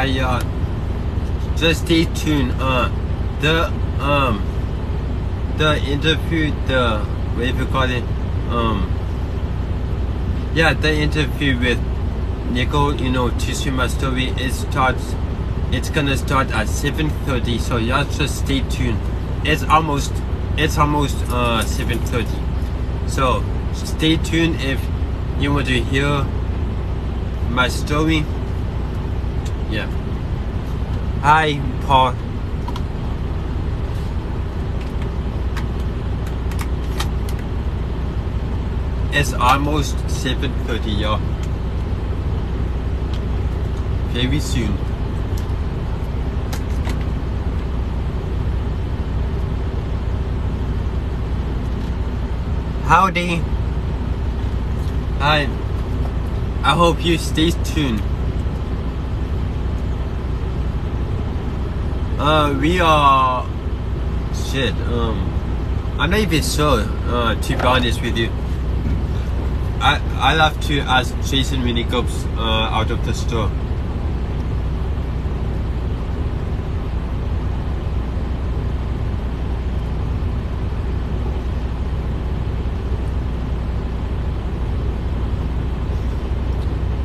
Hi, just stay tuned. The interview, what do you call it? Yeah, the interview with Nicole, to see my story, it's gonna start at 7:30. So y'all just stay tuned. It's almost 7:30. So stay tuned if you want to hear my story. Yeah. Hi, Paul. It's almost 7:30, y'all. Very soon. Howdy. Hi. I hope you stay tuned. We are shit. I'm not even sure. To be honest with you, I'll have to ask Jason when he comes out of the store.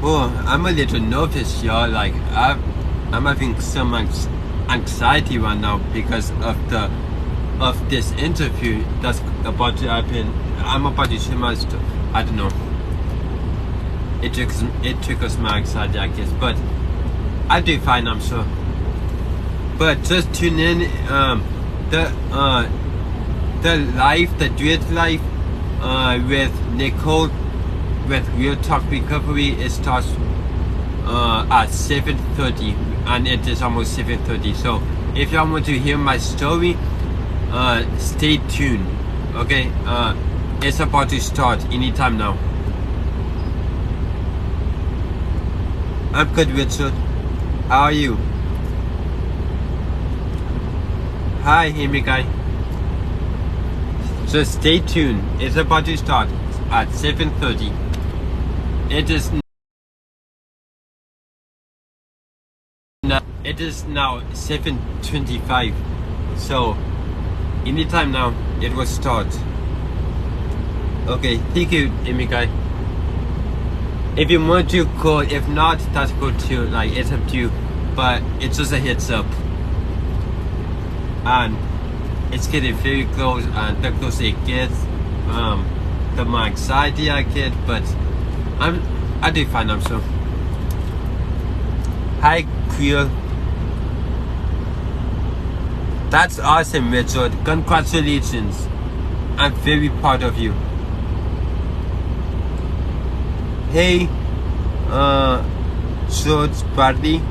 Oh, I'm a little nervous, y'all. Like I'm having some anxiety right now because of this interview that's about to happen. I'm about to share my stuff. I don't know. It triggers my anxiety, I guess, but I'll do fine, I'm sure. But just tune in. The duet live with Nicole with Real Talk Recovery. It starts at 7:30, and it is almost 7:30. So if y'all want to hear my story, stay tuned. Okay, it's about to start anytime now. I'm good, Richard. How are you? Hi, Amy guy. Just stay tuned. It's about to start at 7:30. It is now 7:25. So anytime now it will start. Okay, thank you, Amy guy. If you want to call, if not, that's good too. Like, it's up to you, but it's just a heads up. And it's getting very close, and the closer it gets, the more anxiety I get. But I do fine, I'm sure. Hi, queer. That's awesome, Richard. Congratulations. I'm very proud of you. Hey, George Bradley.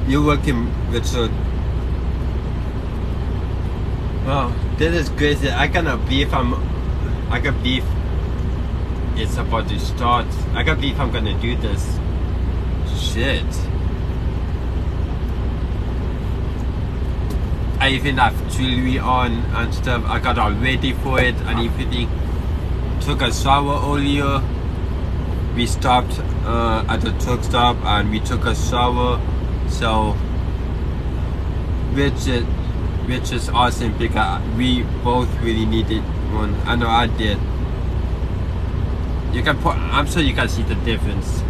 You're welcome, Richard. Wow, this is crazy. I can't believe it's about to start. I can't believe I'm gonna do this. Shit. I even have jewelry on and stuff. I got all ready for it and everything. Took a shower earlier. We stopped at the truck stop and we took a shower. So, which is awesome because we both really needed one. I know I did. I'm sure you can see the difference.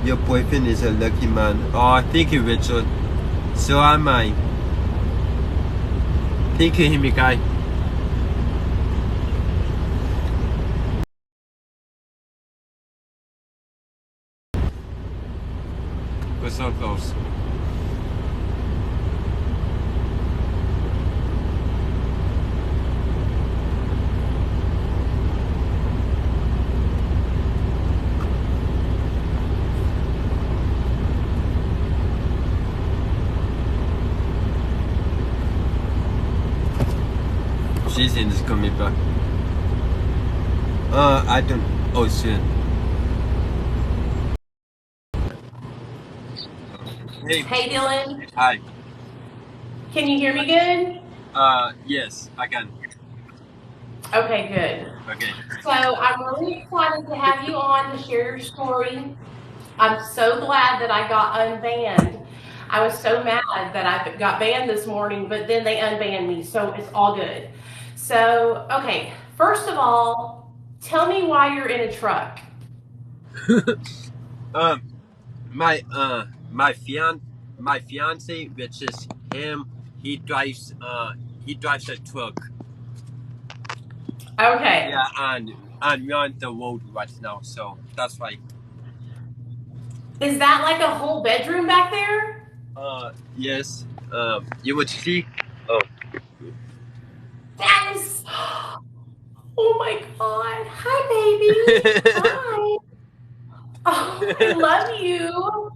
Your boyfriend is a lucky man. Oh, thank you, Richard. So am I. Thank you, Himikai. We're so close. Jason is coming back. I don't. Oh shit. Hey, Hey Dylan, hi. can you hear me good? Yes, I can. Okay, good. Okay. So I'm really excited to have you on to share your story. I'm so glad that I got unbanned. I was so mad that I got banned this morning, but then they unbanned me, so it's all good. So, okay, first of all, tell me why you're in a truck. Um, my fiance, which is him, he drives. He drives a truck. Okay, Yeah, and we're on the road right now, so that's why. is that like a whole bedroom back there? Yes. You would see. Oh. That is, oh my God. Hi, baby. Hi. Oh, I love you.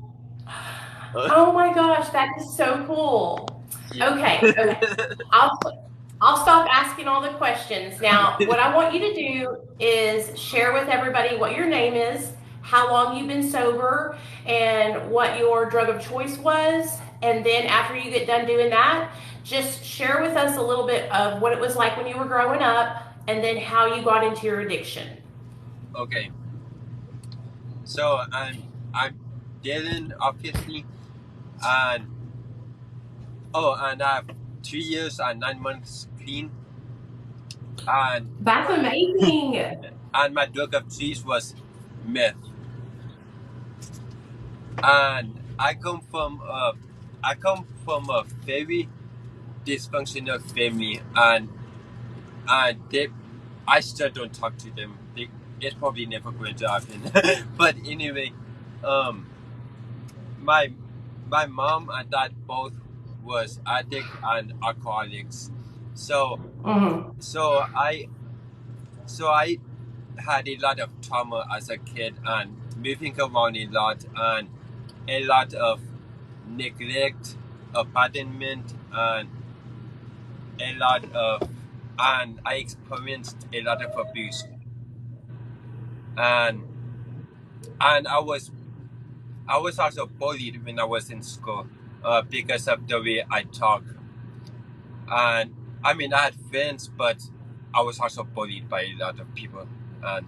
Oh my gosh, that is so cool. Yeah. Okay. I'll I'll stop asking all the questions. Now, what I want you to do is share with everybody what your name is, how long you've been sober, and what your drug of choice was. And then after you get done doing that, just share with us a little bit of what it was like when you were growing up and then how you got into your addiction. Okay. So I'm Dylan, obviously, and and I have 2 years and 9 months clean, and That's amazing. and my drug of choice was meth. And I come from a very dysfunctional family, and they I still don't talk to them. It's probably never going to happen. But anyway, um, my my mom and dad both was addict and alcoholics. So Mhm. so I so I had a lot of trauma as a kid and moving around a lot and a lot of neglect, abandonment, and a lot of and I experienced a lot of abuse, and and I was also bullied when I was in school, because of the way I talk. And I mean, I had friends, but I was also bullied by a lot of people. And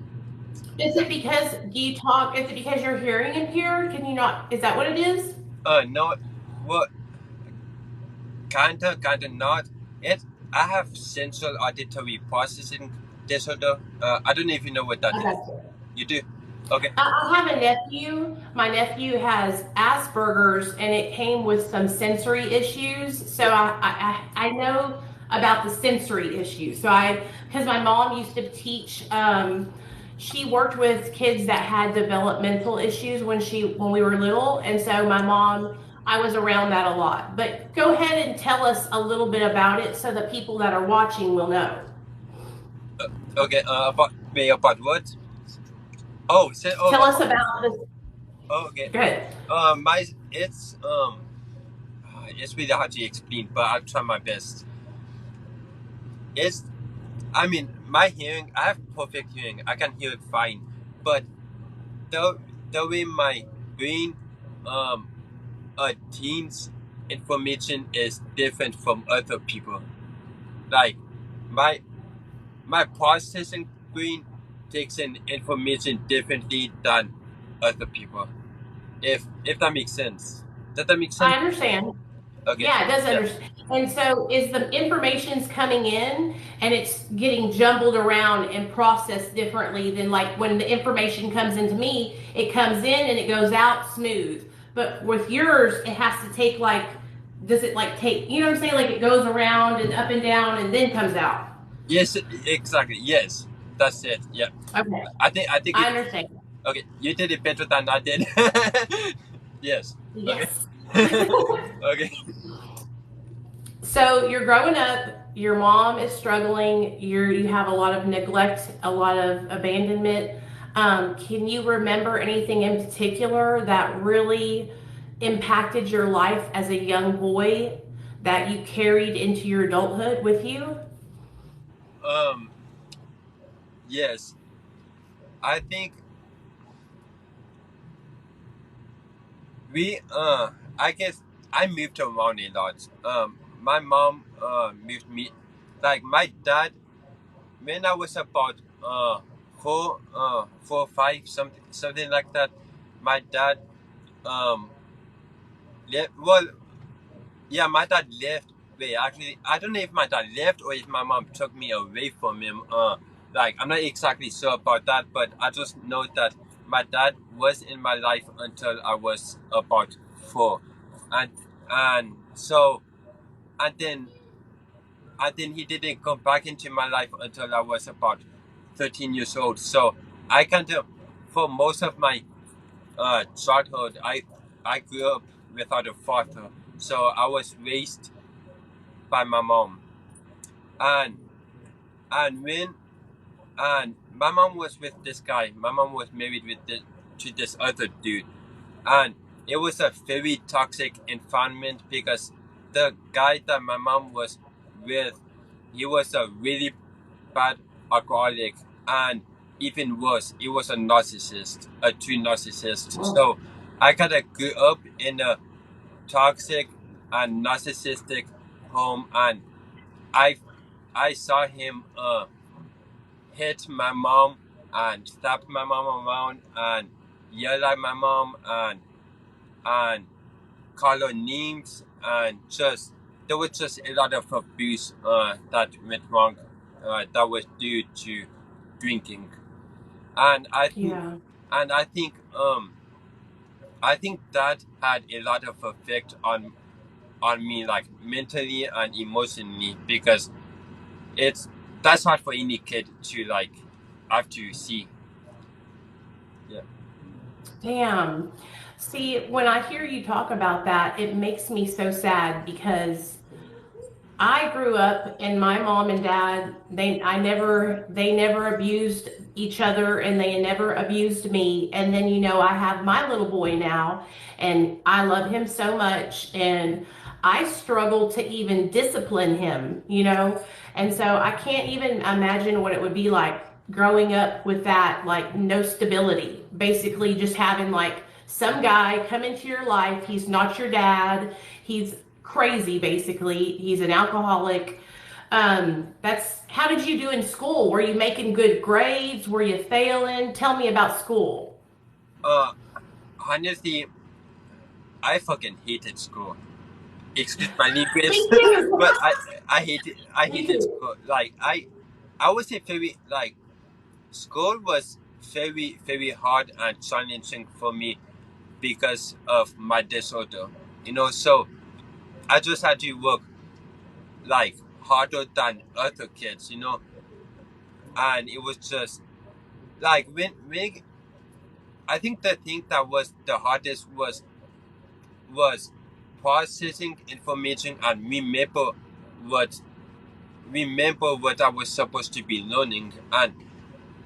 Is yeah, it because is it because you're hearing impaired? Can you not, is that what it is? no, well, kinda not. It. I have central auditory processing disorder. I don't know if you know what that is. Okay. You do? Okay. I have a nephew. My nephew has Asperger's, and it came with some sensory issues. So I know about the sensory issues. Because my mom used to teach. She worked with kids that had developmental issues when we were little, and so I was around that a lot. But go ahead and tell us a little bit about it, so that people that are watching will know. Okay. About what? Oh, Tell us about this. okay. Go ahead. My it's really hard to explain, but I'll try my best. It's I mean, my hearing. I have perfect hearing. I can hear it fine, but the the way my brain um teens information is different from other people. Like my my processing brain takes in information differently than other people. If that makes sense. Does that make sense? I understand. Okay. Yeah, it does Yeah. understand. And so is the information's coming in and it's getting jumbled around and processed differently than like when the information comes into me, it comes in and it goes out smooth. But with yours, it has to take like, does it like take, you know what I'm saying? Like it goes around and up and down and then comes out. Yes. Exactly. Yes. That's it. Yeah. Okay, I think I it. understand. Okay. You did it better than I did. Yes. Okay. Yes. Okay. So you're growing up, your mom is struggling, you have a lot of neglect, a lot of abandonment. Can you remember anything in particular that really impacted your life as a young boy that you carried into your adulthood with you? Um. Yes. I think we I guess I moved around a lot. My mom moved me, like my dad, when I was about four, 5, something like that. My dad um left. Well, yeah, my dad left. Wait, actually, I don't know if my dad left or if my mom took me away from him. Like I'm not exactly sure about that, but I just know that my dad was in my life until I was about 4, and and so and then he didn't come back into my life until I was about 13 years old. So I kind of, for most of my childhood, I grew up without a father. So I was raised by my mom, and and when and my mom was with this guy. My mom was married to this other dude, and it was a very toxic environment because the guy that my mom was with, he was a really bad alcoholic, and even worse, he was a narcissist, a true narcissist. So I kind of grew up in a toxic and narcissistic home, and I I saw him hit my mom and slap my mom around and yell at my mom and call her names, and just there was just a lot of abuse that went wrong, that was due to drinking. And I think Yeah. and I think that had a lot of effect on me, like mentally and emotionally, because it's that's hard for any kid to like have to see. Yeah. Damn. See, when I hear you talk about that, it makes me so sad because I grew up and my mom and dad, they never abused each other and they never abused me. And then, I have my little boy now and I love him so much and I struggle to even discipline him. And so I can't even imagine what it would be like growing up with that, like no stability, basically just having like some guy come into your life. He's not your dad. He's crazy, basically. He's an alcoholic. That's How did you do in school? Were you making good grades? Were you failing? Tell me about school. Uh, Honestly, I fucking hated school. Excuse my language, Me too. but I Me hated too. school. Like I would say very like school was very hard and challenging for me because of my disorder. So I just had to work like harder than other kids. And it was just like when I think the thing that was the hardest was processing information and what remember what I was supposed to be learning. And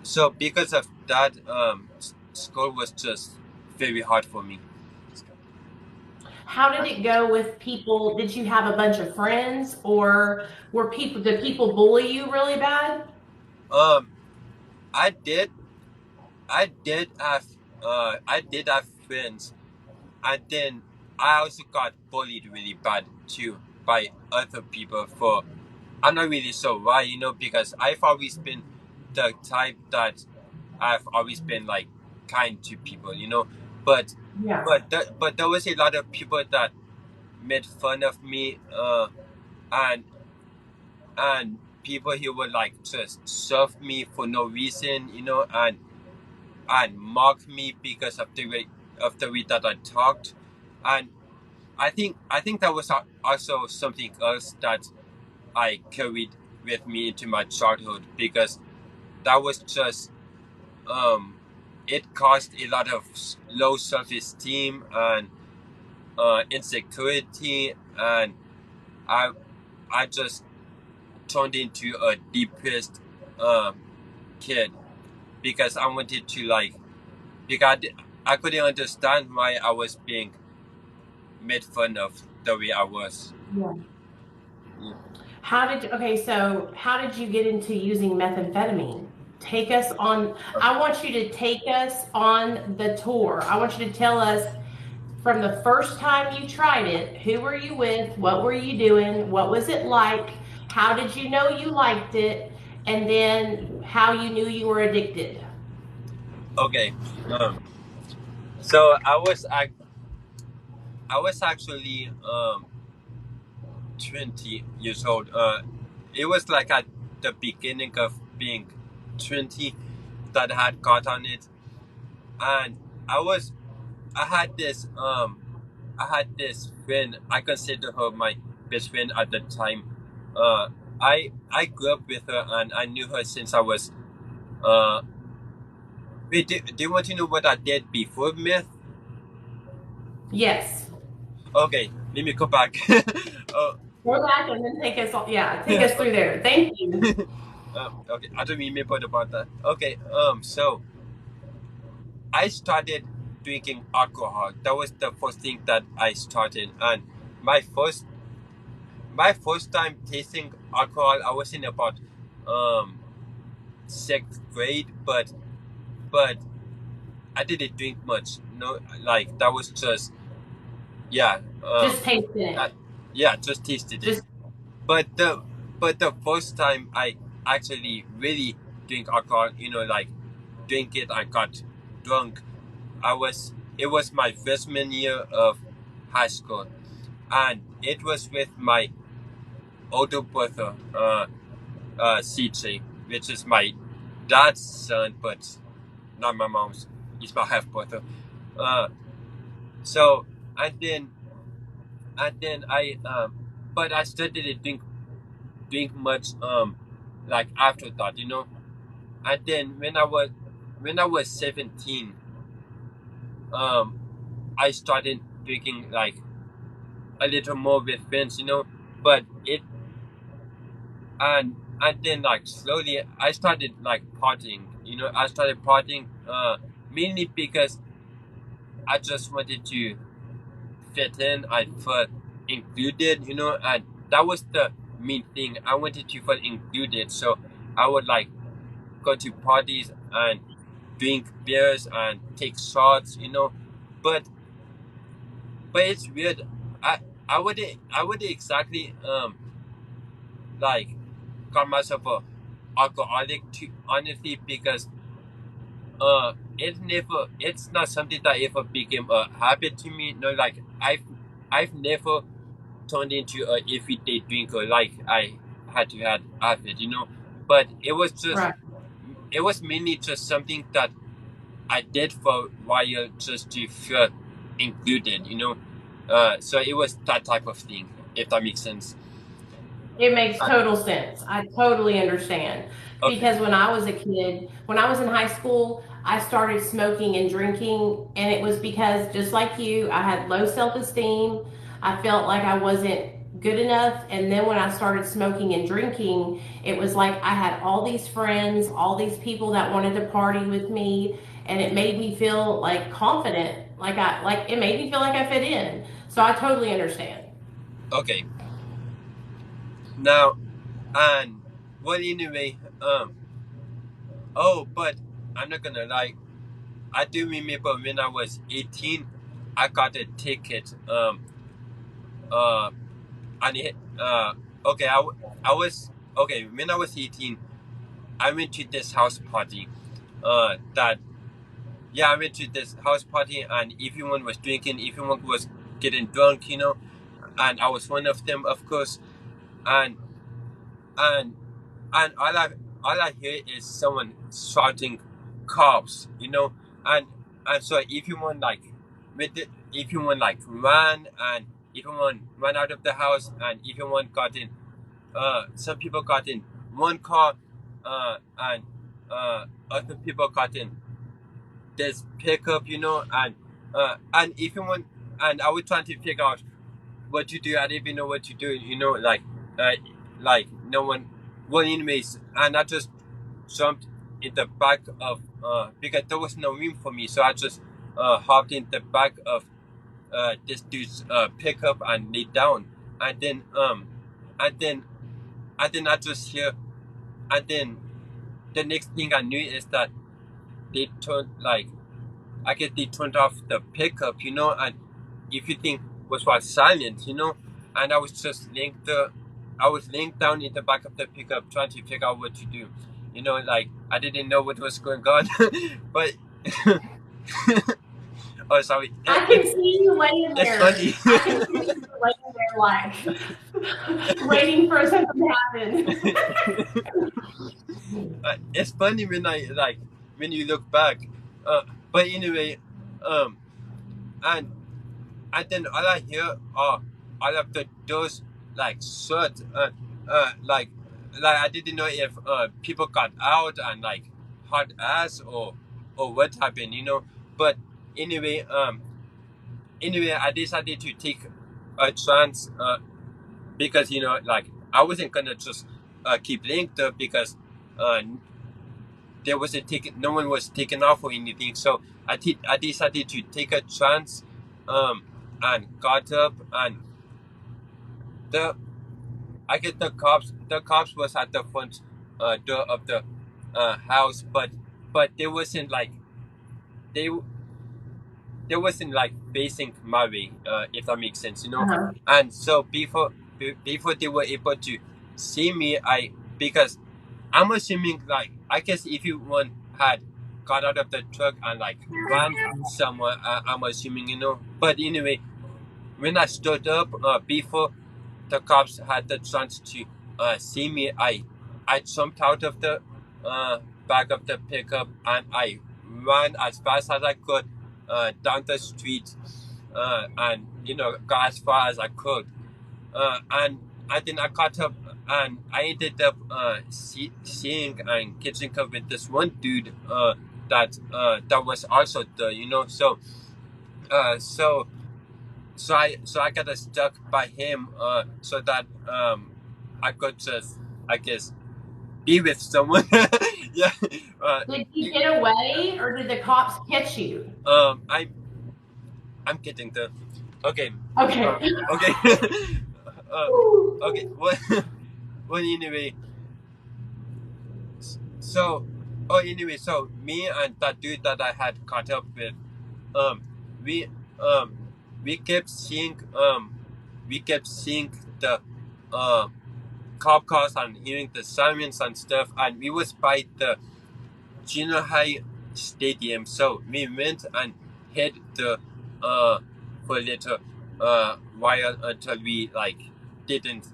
so because of that, school was just very hard for me. How did it go with people? Did you have a bunch of friends or did people bully you really bad? Um, I did I did have friends, and then I also got bullied really bad too by other people for I'm not really sure why, because I've always been the type that I've always been like kind to people, but Yeah. but there was a lot of people that made fun of me, and people who would like just serve me for no reason, and mock me because of the way that I talked. And I think that was also something else that I carried with me into my childhood, because that was just it caused a lot of low self-esteem and insecurity, and I I just turned into a depressed um, kid because I wanted to like because I couldn't understand why I was being made fun of the way I was. Yeah. Yeah. How did you get into using methamphetamine? Take us on, I want you to take us on the tour. I want you to tell us from the first time you tried it, who were you with? What were you doing? What was it like? How did you know you liked it? And then how you knew you were addicted. Okay. So I was actually 20 years old. It was like at the beginning of being 20 that I had got on it, and I was I had this friend. I consider her my best friend at the time. Uh, I grew up with her and I knew her since I was. Wait, do you want to know what I did before meth? Yes. Okay, let me go back. uh, Go back and then take us through there. Thank you. okay, I don't remember about that. Okay, so I started drinking alcohol. That was the first thing that I started, and my first my first time tasting alcohol, I was in about um sixth grade, but I didn't drink much. No, like that was just yeah, Just tasting it. yeah, just tasted it. Just But the first time I actually really drink alcohol, like drink it, I got drunk. It was my freshman year of high school, and it was with my older brother, CJ, which is my dad's son, but not my mom's. He's my half brother. Uh, so and then but I still didn't drink much like after that, And then when I was 17, um, I started drinking like a little more with friends, But and then like slowly I started like partying, I started partying mainly because I just wanted to fit in. I felt included, and that was the main thing. I wanted to feel included, so I would like go to parties and drink beers and take shots, But it's weird. I I wouldn't exactly like call myself a alcoholic to honestly because it's not something that ever became a habit to me. No, like I've never turned into a everyday drinker like I had to have it, But right. it was mainly just something that I did for a while just to feel included, So it was that type of thing, if that makes sense. It makes Uh, total sense. I totally understand. okay. Because when I was a kid, when I was in high school, I started smoking and drinking, and it was because just like you, I had low self-esteem. I felt like I wasn't good enough. And then when I started smoking and drinking, it was like I had all these friends, all these people that wanted to party with me, and it made me feel like confident. Like it made me feel like I fit in. So I totally understand. Okay. Now, and well, anyway, oh, but I'm not gonna lie. I do remember when I was 18, I got a ticket. Uh, and okay, I was okay when I was 18. I went to this house party. That yeah, I went to this house party, and everyone was drinking, everyone was getting drunk, and I was one of them, of course. And and and all I hear is someone shouting cops, and so if you want like if you want like run and if you want run out of the house and if you want got in some people got in one car and other people got in this pickup, and if you want and I was trying to figure out what to do. I didn't even know what to do, uh, like no one. Well, anyways, and I just jumped in the back of because there was no room for me, so I just hopped in the back of this dude's pickup and laid down, and then and then I just hear, and then the next thing I knew is that they turned like I guess they turned off the pickup, and if you think was silent, you know, and I was just I was laying down in the back of the pickup trying to figure out what to do, you know, like I didn't know what was going on, but oh sorry, I can see you laying it's there. funny. I can see you laying there like waiting for something to happen. It's funny when when you look back, but anyway, um, and then all I hear are all of the doors like shut, like I didn't know if people got out and like hot ass or what happened, you know. But anyway, I decided to take a chance, because you know, like I wasn't gonna just keep linked up because uh, there was a ticket, no one was taken off or anything. So I decided to take a chance, and got up, and the I guess the cops was at the front door of the house, but they wasn't like they they wasn't like facing my way, if that makes sense, you know. Uh-huh. And so before they were able to see me, because I'm assuming, like, I guess if you one had got out of the truck and like ran somewhere, I'm assuming, you know. But anyway, when I stood up, before the cops had the chance to see me, I jumped out of the back of the pickup and I ran as fast as I could down the street, and you know, got as far as I could, and then I caught up and I ended up seeing and catching up with this one dude that was also there, you know. So uh, so so I got stuck by him, so that I could just, I guess, be with someone. Yeah. Did you get away or did the cops catch you? I'm getting the okay. Okay. Okay. Okay. Well, anyway. So, anyway, so me and that dude that I had caught up with, um, we um, we kept seeing the cop cars and hearing the sirens and stuff, and we was by the junior high stadium. So we went and hid the for a little while until we like didn't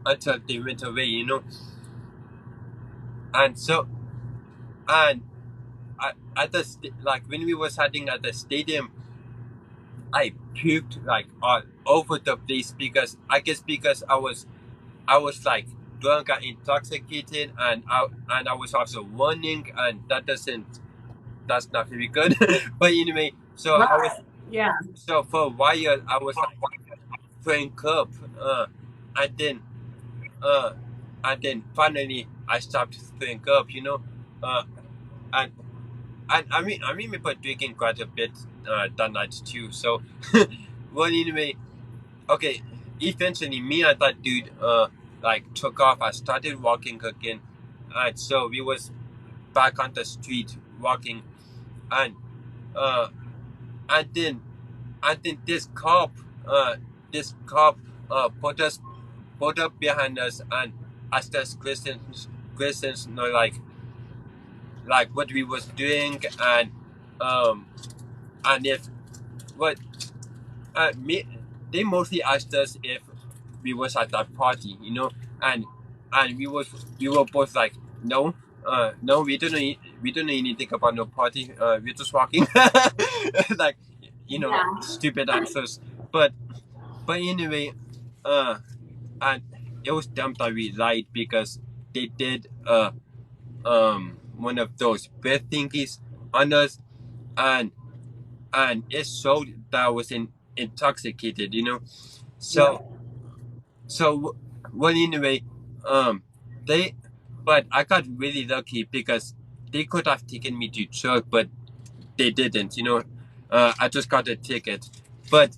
until they went away, you know. And so and at the like when we was heading at the stadium, I puked like all over the place because I guess because I was like drunk and intoxicated, and I was also running, and that's not very good. But anyway, so I was Yeah. so for a while I was like playing cup, and then uh and then finally I stopped throwing up, you know, and I remember drinking quite a bit that night too. So well, anyway, okay, eventually me and that dude like took off. I started walking again, and so we was back on the street walking, and uh and then this cop put up behind us and asked us questions, you know, like what we was doing, um and if what me they mostly asked us if we was at that party, you know, and we were both like, no, no, we don't know anything about no party, we're just walking. Like, you know, Yeah. stupid answers. But anyway, and it was dumb that we lied because they did one of those breath thingies on us, and it showed that I was intoxicated, you know. So well, anyway, they but I got really lucky because they could have taken me to church, but they didn't, you know. I just got a ticket, but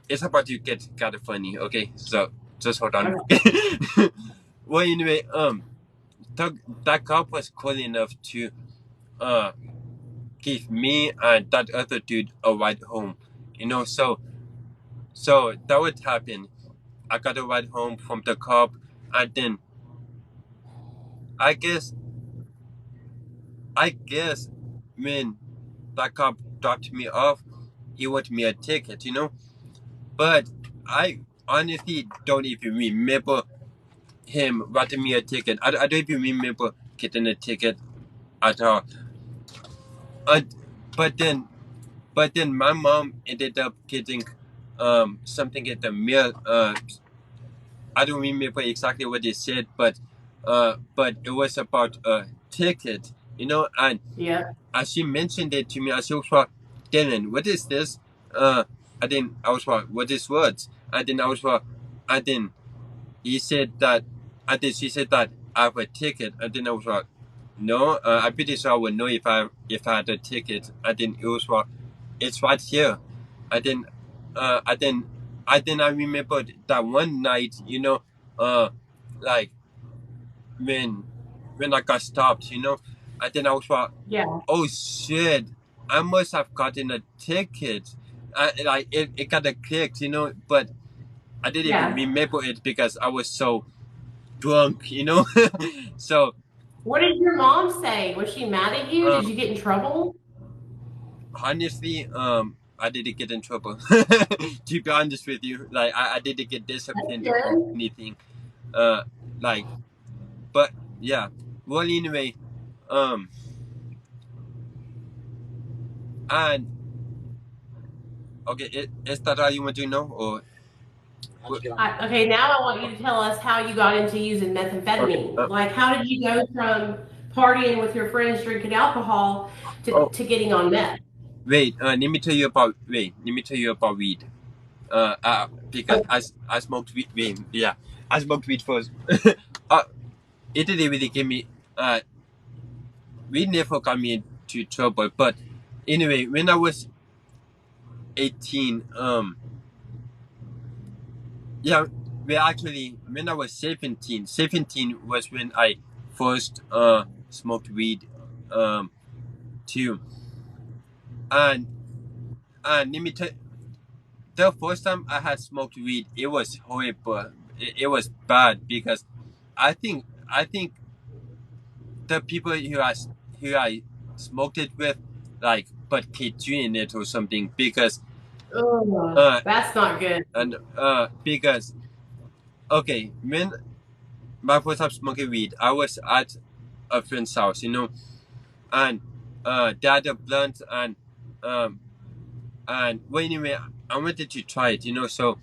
it's about to get kind of funny. Okay, so just hold on. Well, anyway, that cop was cool enough to give me and that other dude a ride home, you know. So that would happen. I got a ride home from the cop, and then I guess I guess when that cop dropped me off, he wrote me a ticket, you know. But I honestly don't even remember him writing me a ticket. I don't even remember getting a ticket at all. And, but then but then my mom ended up getting something in the mail. I don't remember exactly what they said, but it was about a ticket, you know. And Yeah. as she mentioned it to me, I was like, Dylan, what is this? And then I was like, what is words? And then I was like, and then he said that, and then she said that I have a ticket. And then I was like, no, I'm pretty sure I would know if I had a ticket. And then it was like, it's right here. And then, and then, I remembered that one night, you know, like when I got stopped, you know, and then I was like, Yeah. oh shit, I must have gotten a ticket. Like it got a click, you know, but I didn't even Yeah. remember it because I was so drunk, you know. So What did your mom say? Was she mad at you? Did you get in trouble? honestly, I didn't get in trouble. To be honest with you, like I didn't get That's disciplined or good. anything. Uh, like, but yeah. Well, anyway, um, and okay, is that all you want to know, or Okay, now I want you to tell us how you got into using okay? methamphetamine. Like, how did you go from partying with your friends drinking alcohol Oh, to getting on meth? wait. Let me tell you about weed. Because Okay. I smoked weed. Wait, yeah, I smoked weed first. uh, it didn't really give me. Weed never got me into trouble. But anyway, when I was 18, yeah, well, actually, when I was 17, 17 was when I first smoked weed, too. And let me tell, the first time I had smoked weed, it was horrible. It was bad because I think the people who I smoked it with, like, put K2 in it or something because Oh, uh that's not good. and because okay, when my first time smoking weed, I was at a friend's house, you know, and they had a blunt, um well, anyway, I wanted to try it, you know. So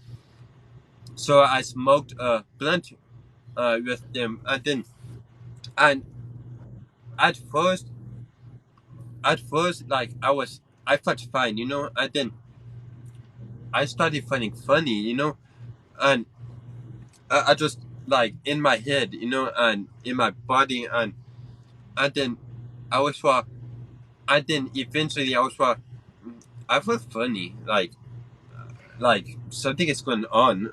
I smoked a blunt with them, and then and at first like I felt fine, you know, and then I started feeling funny, you know, and I just, like, in my head, you know, and in my body, and then I was and then eventually I was I felt funny, like something is going on,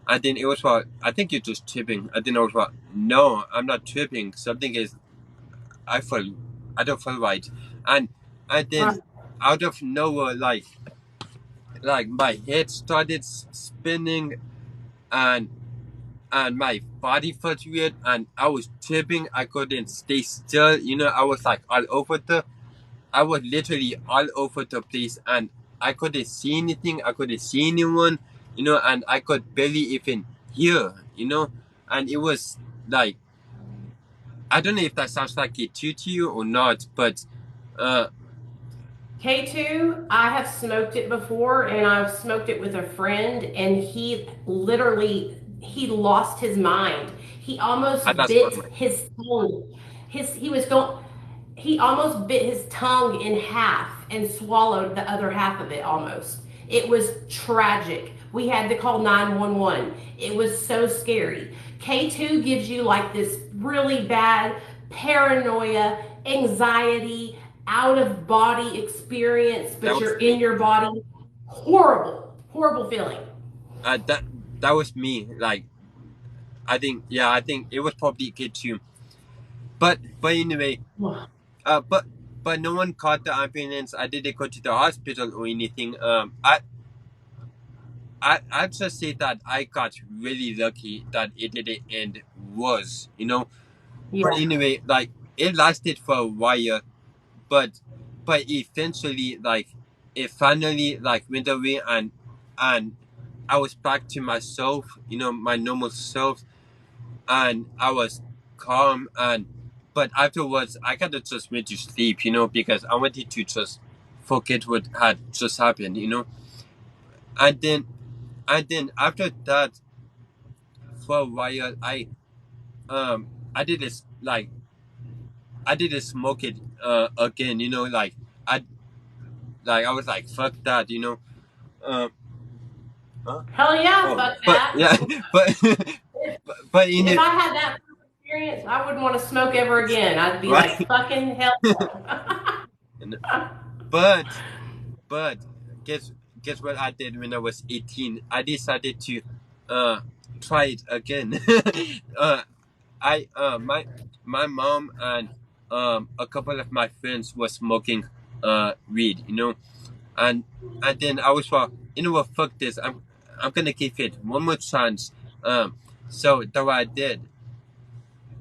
and then it was I think you're just tripping. And then I was no, I'm not tripping. Something is, I feel, I don't feel right, and then Right. out of nowhere, like my head started spinning, and my body felt weird, and I was tripping. I couldn't stay still. You know, I was like I was literally all over the place, and I couldn't see anything. I couldn't see anyone. You know, and I could barely even hear. You know, and it was like, I don't know if that sounds like it to you or not, but uh, K2, I have smoked it before and I've smoked it with a friend and he lost his mind. He I almost lost my bit mind. his tongue. He almost bit his tongue in half and swallowed the other half of it almost. It was tragic. We had to call 911. It was so scary. K2 gives you like this really bad paranoia, anxiety, out of body experience, That but was you're in me. your body. Horrible, horrible feeling. That was me. Like, I think it was probably good too. But anyway, but but no one called the ambulance. I didn't go to the hospital or anything. I just say that I got really lucky that it didn't end worse, you know. But Yeah. anyway, like it lasted for a while, but eventually, like it finally like went away, and I was back to myself, you know, my normal self, and I was calm. And but afterwards, I kind of just went to sleep, you know, because I wanted to just forget what had just happened, you know. And then after that, for a while, I did this like I didn't smoke it again, you know, I I was like fuck that, you know. Um, huh? Hell yeah, Oh, fuck but that. yeah, but but in If it, I had that experience, I wouldn't want to smoke ever again. I'd be like, right? fucking hell And- no. but but guess guess what I did when I was 18? I decided to uh try it again. uh, my mom and a couple of my friends were smoking weed, you know, and then I was like, you know what, fuck this, I'm gonna give it one more chance. So that's what I did.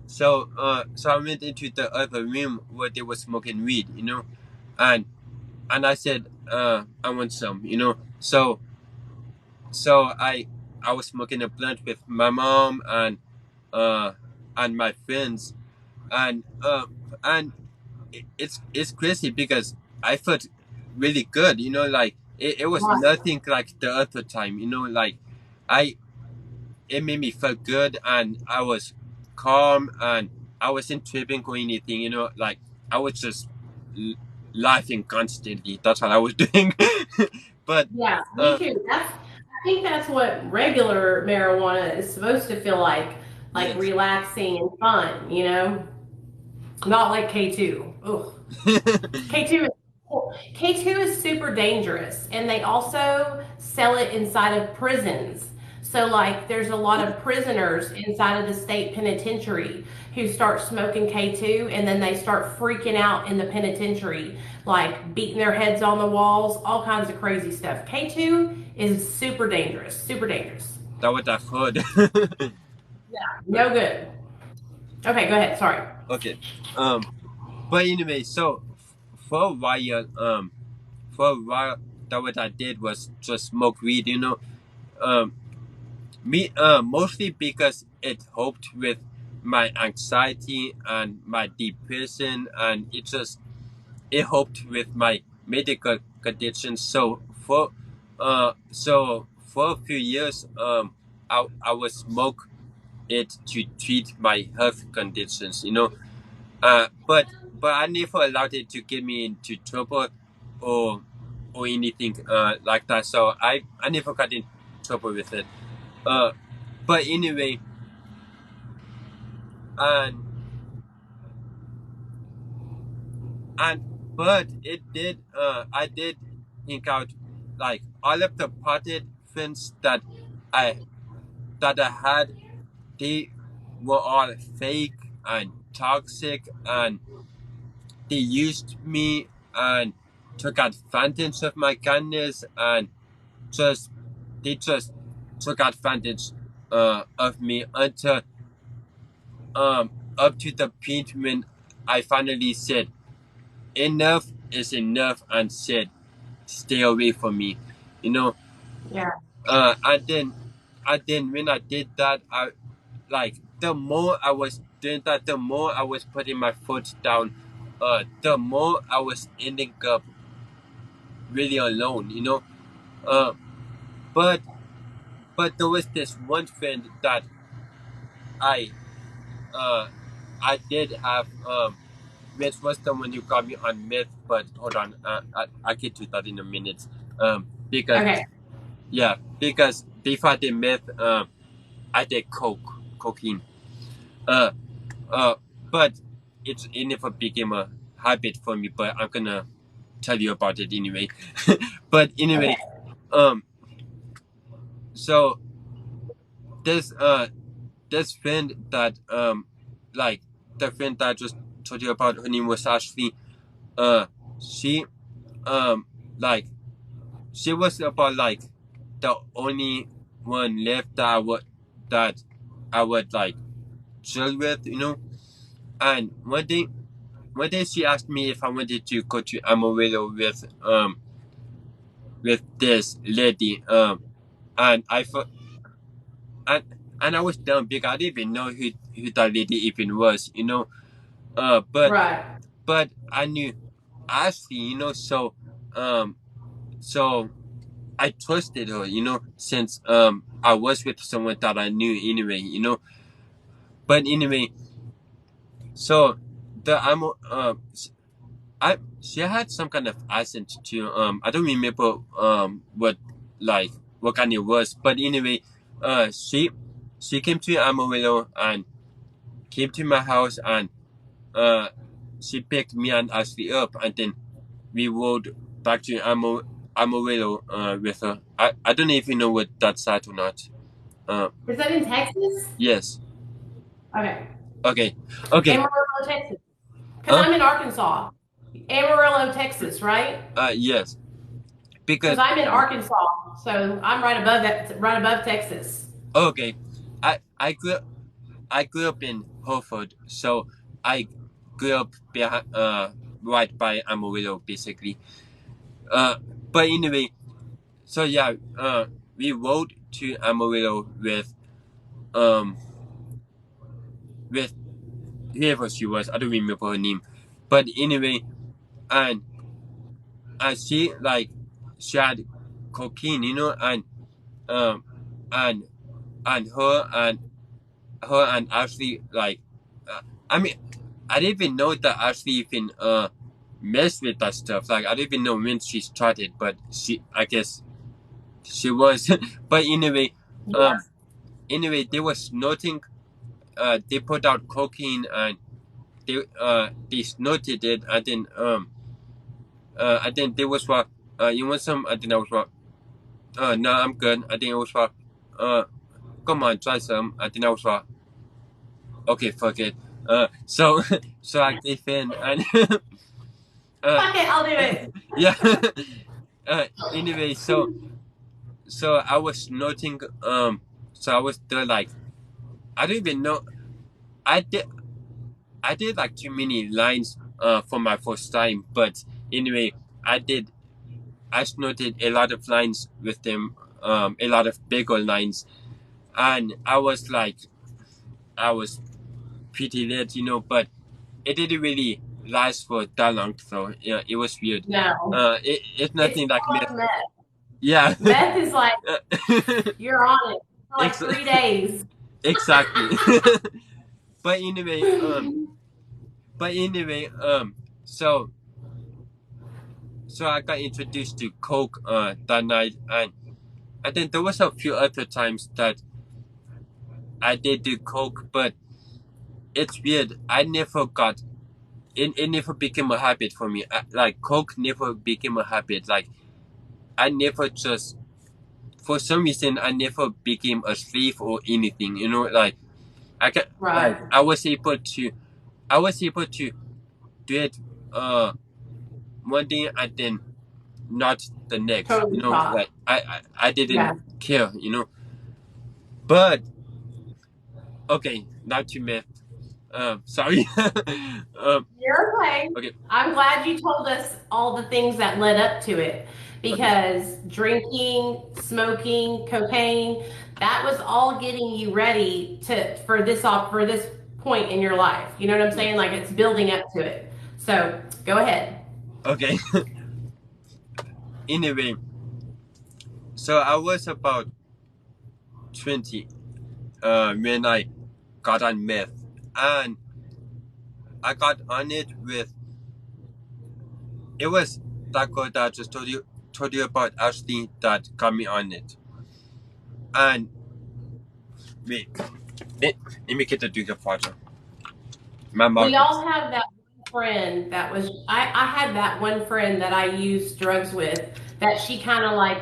So I went into the other room where they were smoking weed, you know, and I said, I want some, you know. So I was smoking a blunt with my mom uh and my friends, and it's crazy because I felt really good, you know, like it was nothing like the other time, you know, like I it made me feel good, and I was calm, and I wasn't tripping or anything, you know, like I was just l- laughing constantly. That's what I was doing. But Yeah, me too. I think that's what regular marijuana is supposed to feel like yes. relaxing and fun, you know? Not like K2. Ugh. K2 is K2 is super dangerous, and they also sell it inside of prisons. So like there's a lot of prisoners inside of the state penitentiary who start smoking K2, and then they start freaking out in the penitentiary, like beating their heads on the walls, all kinds of crazy stuff. K2 is super dangerous, super dangerous. That what I've heard. No good. Okay, go ahead. Sorry. Okay. But anyway, so for a while, for a while, that what I did was just smoke weed, you know. Um, Me, mostly because it helped with my anxiety and my depression, and it helped with my medical conditions. So for a few years, I would smoke it to treat my health conditions, you know. But I never allowed it to get me into trouble or anything like that. So I never got in trouble with it. Uh, but anyway, and and but it did I did think out like all of the potted friends I I had, they were all fake and toxic, and they used me and took advantage of my kindness, and just they just took advantage of me until up to the point when I finally said enough is enough and said stay away from me, you know. Yeah. And then when I did that, I like the more I was doing that, the more I was putting my foot down, the more I was ending up really alone, you know. uh but there was this one friend that I uh I did have, which was the one who got me on meth. But hold on, I get to that in a minute. Because Okay. yeah, because before the meth, I did cocaine. Uh, but it never became a habit for me. But I'm gonna tell you about it anyway. But Okay. anyway, so this this friend that like the friend that I just told you about, her name was Ashley. uh she like she was about like the only one left that I would like chill with, you know. And one day she asked me if I wanted to go to Amarillo with this lady, and I thought, and I was dumb because I didn't even know who that lady even was, you know. But Right. I knew Ashley, you know, so I trusted her, you know, since I was with someone that I knew anyway, you know. But anyway, so the I she had some kind of accent too. I don't remember what kind it was, but anyway, she came to Amarillo and came to my house, and uh she picked me and Ashley up, and then we rode back to Amarillo with her. I don't know if you know what that's at or not. Is that in Texas? Yes. Okay. Okay. Okay. Amarillo, Texas. Because Huh? I'm in Arkansas. Amarillo, Texas, right? Yes. Because Because I'm in Arkansas, so I'm right above Texas. okay, I grew up in Hereford, so I grew up behind right by Amarillo basically. Uh, but anyway, so yeah, we rode to Amarillo um with whoever she was. I don't remember her name, but anyway, and she like she had cocaine, you know, um and and her and Ashley like, I mean, I didn't even know that Ashley even messed with that stuff. Like I didn't even know when she started, but I guess she was. But anyway, Yeah. they was snorting. They put out cocaine, and they snorted it, and then they was what, you want some? And then I was what, no, I'm good. I think it was what, come on, try some. And then I was what, okay, fuck it. So so I gave in, and Fuck it, I'll do it. yeah. Anyway, so I was noting, so I was there like, I don't even know. I did like too many lines for my first time, but anyway, I snorted a lot of lines with them, a lot of bigger lines, and I was like, I was pretty late, you know, but it didn't really last for that long, so yeah, it was weird. No. It's nothing It's like more meth. like meth. Yeah. Meth is like, you're on it for like 3 days. Exactly. But anyway, so I got introduced to coke that night, and then there was a few other times that I did do coke, but it's weird. I never got it. It never became a habit for me. Like coke never became a habit. Like I never just, for some reason, I never became a slave or anything. You know, like I can, Right. like I was able to do it one day and then not the next. Totally You know, stop. like I didn't Yeah. care. You know, but okay, now to meth. Sorry. You're okay. Okay. I'm glad you told us all the things that led up to it because drinking, smoking, cocaine, that was all getting you ready for this point in your life. You know what I'm saying? Like it's building up to it. So go ahead. Okay. Anyway, so I was about 20 when I got on meth, and I got on it with, it was that girl that I just told you about, Ashley, that got me on it. And wait, let me get the drink of water. My mouth. We all have that one friend that was, I had that one friend that I used drugs with that she kind of like,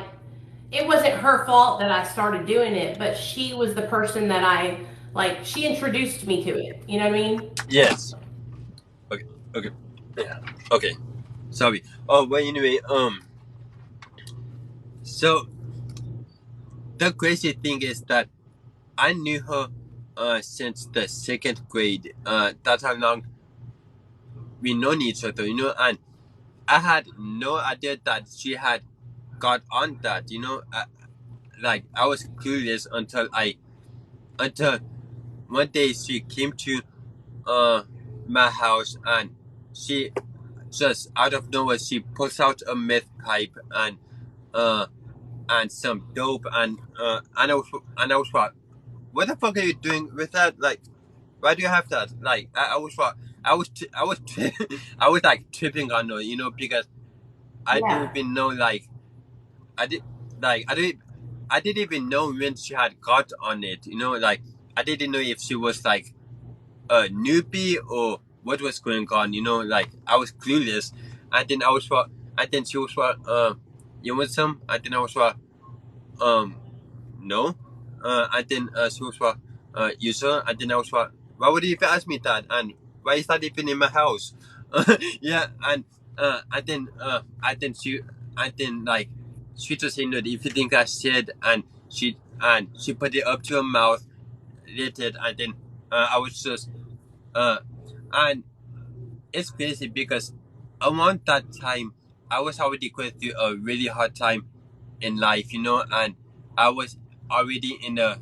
it wasn't her fault that I started doing it, but she was the person that she introduced me to it. You know what I mean? Yes. Okay. Yeah. Okay. sorry. Oh, well, anyway, so the crazy thing is that I knew her since the second grade. That's how long we known each other, and I had no idea that she had got on that, like I was clueless until one day she came to uh my house, and she just out of nowhere she pulls out a meth pipe uh and some dope, and I was what the fuck are you doing with that? Like, why do you have that? Like, I was what I was I was like tripping on her, because I didn't Yeah. even know, like, I did like I didn't even know when she had got on it, like I didn't know if she was like a newbie or what was going on, like I was clueless. And then she was what, you want some? And then I was what, um no. And then she was what, you sure? And then I was what, why would you even ask me that? And why is that even in my house? Yeah. And then like she just said, if you think I said, and she put it up to her mouth, lit it, and then I was just uh and it's crazy because around that time I was already going through a really hard time in life, and I was already in a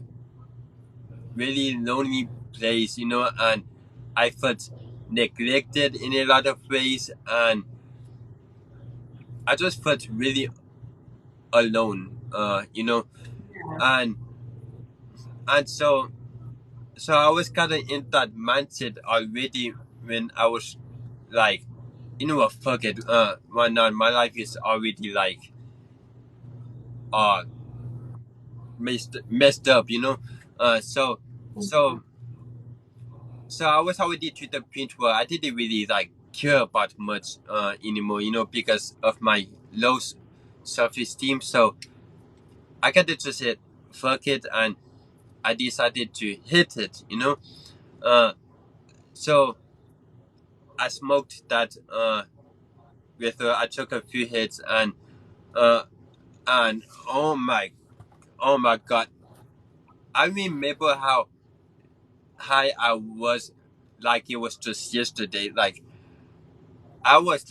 really lonely place, and I felt neglected in a lot of ways, and I just felt really alone, and and so I was kind of in that mindset already when I was like, what, fuck it, why not? My life is already like uh messed up, uh so so so I was already to the point where I didn't really like care about much anymore, because of my low self-esteem. So I kind of just said fuck it, and I decided to hit it, uh so I smoked that with her. I took a few hits, uh and oh my god, I remember how high I was, like it was just yesterday. Like I was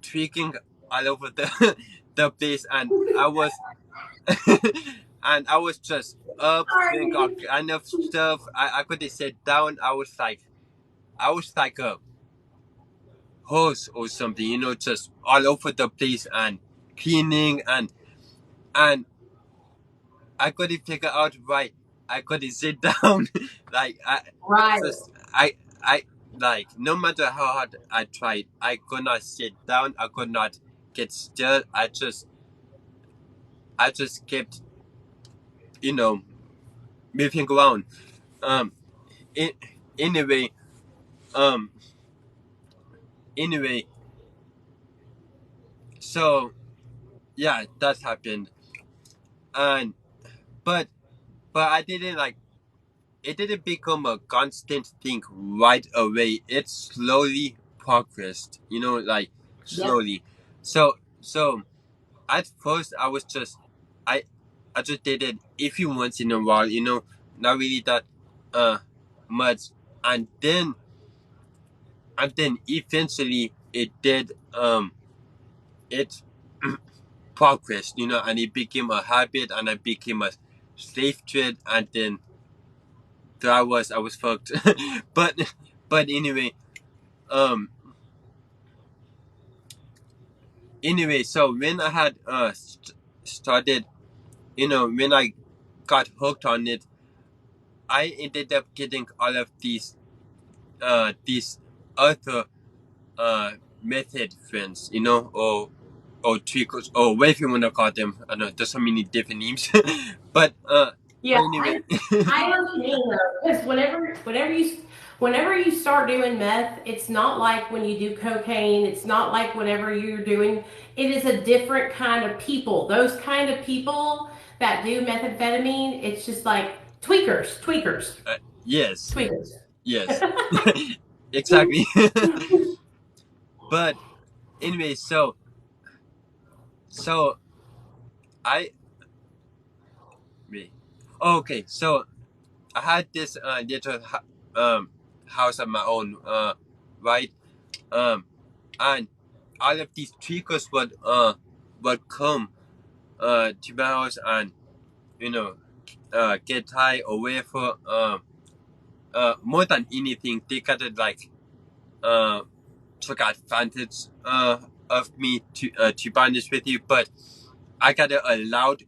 tweaking all over the the place, and I was and I was just up doing all Sorry. kind of stuff. I couldn't sit down. I was like a horse or something, just all over the place and cleaning, and I couldn't figure out why I couldn't sit down. Like Right. I like, no matter how hard I tried, I could not sit down. I could not get still. I just kept, you know, moving around. Um. In, anyway. Um. Anyway. So yeah, that happened, and but I didn't like. It didn't become a constant thing right away. It slowly progressed, like Yep. slowly. So at first I was just I I just did it a few once in a while, not really that uh much. And then eventually it progressed, and it became a habit, and I became a slave to it, and then there I was fucked. but anyway, um so when I had started, when I got hooked on it, I ended up getting all of these other method friends, or tweakers, or whatever you wanna call them. I know there's so many different names, but Yeah, anyway. I understand though, because whenever you start doing meth, it's not like when you do cocaine. It's not like whenever you're doing. It is a different kind of people. Those kind of people that do methamphetamine, it's just like tweakers, tweakers, Yes, tweakers. yes, exactly. but anyway, so I wait. Okay, so I had this little house of my own, right? And all of these tweakers would come to my house and you know get high away for more than anything they gotta like took advantage of me to be honest with you, but I gotta allowed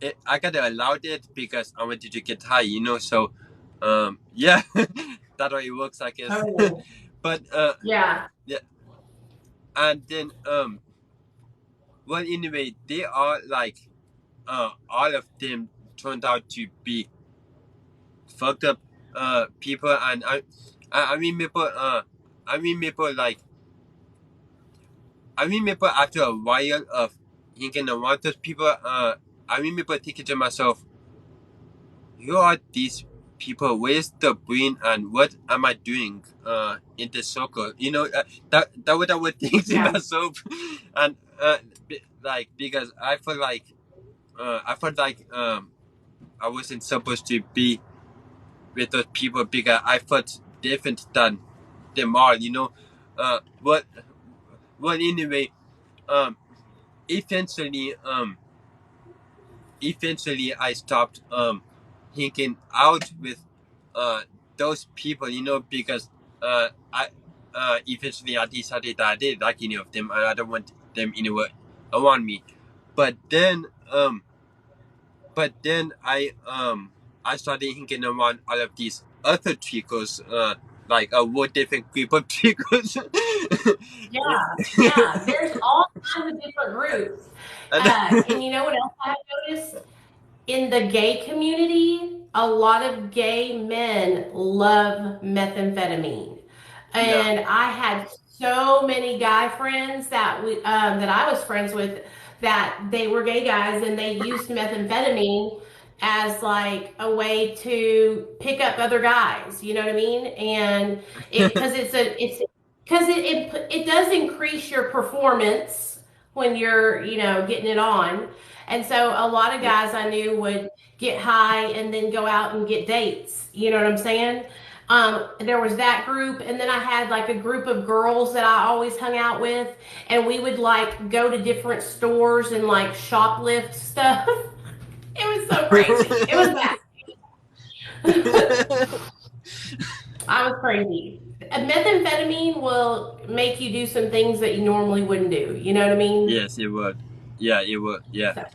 it. I gotta allowed it because I wanted to get high, So, yeah, that's how it works, I guess. Oh, But yeah. yeah, and then well, anyway, they are like all of them turned out to be fucked up people, and I remember I remember like I remember after a while of hanging around those people, I remember thinking to myself, who are these people? Where's the brain and what am I doing in the circle? That what I would think to Yeah. myself, and like because I felt like I wasn't supposed to be with those people because I felt different than them all. But well anyway, um eventually I stopped hanging out with those people, because I eventually I decided that I didn't like any of them and I don't want them anywhere around me. But then I started hanging around all of these other trickles, like a whole different group of trickles. Yeah. There's all kinds of different groups. And you know what else I've noticed? In the gay community, a lot of gay men love methamphetamine. Yeah. And I had so many guy friends that I was friends with that they were gay guys and they used methamphetamine as like a way to pick up other guys. You know what I mean? And it because it's because it does increase your performance when you're getting it on. And so a lot of Yeah. guys I knew would get high and then go out and get dates. You know what I'm saying? There was that group, and then I had like a group of girls that I always hung out with, and we would like go to different stores and like shoplift stuff. It was so crazy. It was bad. I was crazy. Methamphetamine will make you do some things that you normally wouldn't do. You know what I mean? Yes, it would. Yeah, it would. Yeah.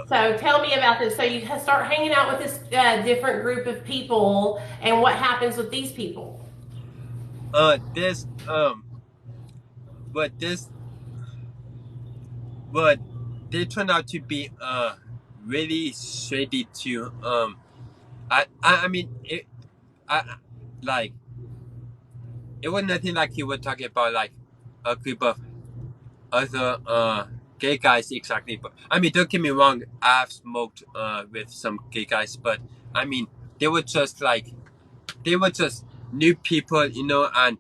So tell me about this. So you start hanging out with this different group of people, and what happens with these people? This but this but they turned out to be really shady too. I mean I like it was nothing like you were talking about like a group of other gay guys exactly, but I mean don't get me wrong, I've smoked with some gay guys, but I mean they were just new people, and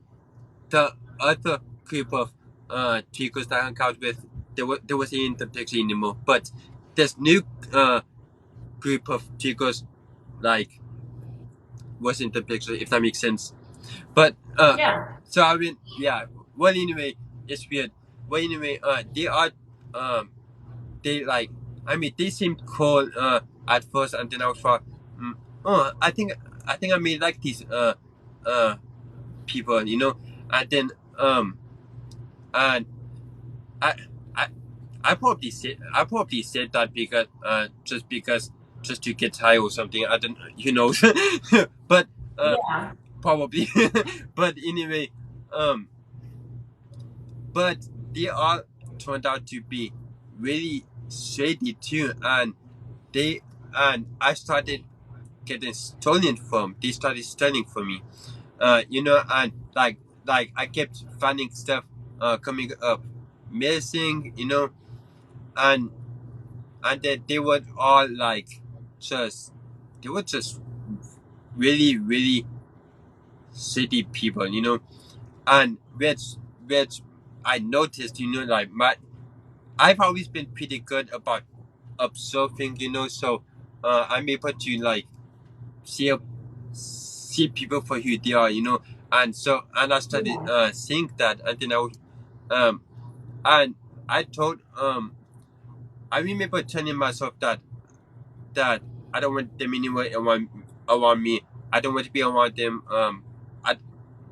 the other group of chicos that I hung out with, they wasn't in the picture anymore. But this new group of chicos like was in the picture, if that makes sense. But Yeah. so I mean, yeah. Well, anyway, it's weird. Well, anyway, they are they like. I mean, they seemed cool at first, and then I was like, oh, I think I may like these people, and then and I I I probably said that because just to get high or something. I don't but Yeah. probably but anyway but they all turned out to be really shady too, and I started getting stolen from. They started stealing from me, and like I kept finding stuff coming up missing, and that they were all like just they were just really really shitty people, and which I noticed, like I've always been pretty good about observing, so I'm able to like see see people for who they are, and I started seeing that, and then um and I told I remember telling myself that I don't want them anywhere around me. I don't want to be around them.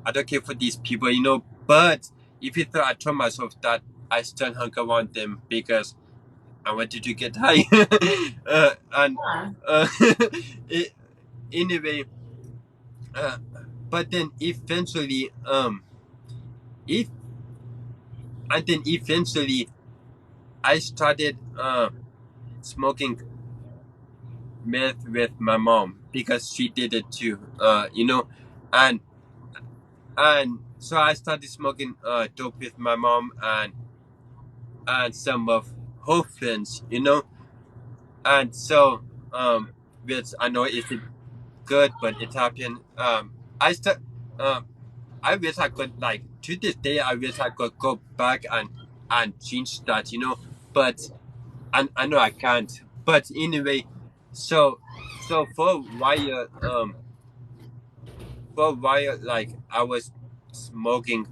I don't care for these people, But if you thought I told myself that, I still hung around them because I wanted to get high. And Yeah. it, anyway, uh, but then eventually, if and then eventually, I started smoking meth with my mom because she did it too. And and so I started smoking dope with my mom and some of her friends, and so which I know isn't good, but it happened. I still I wish I could, like, to this day I wish I could go back and change that, but I know I can't. But anyway, so for a while, like, I was smoking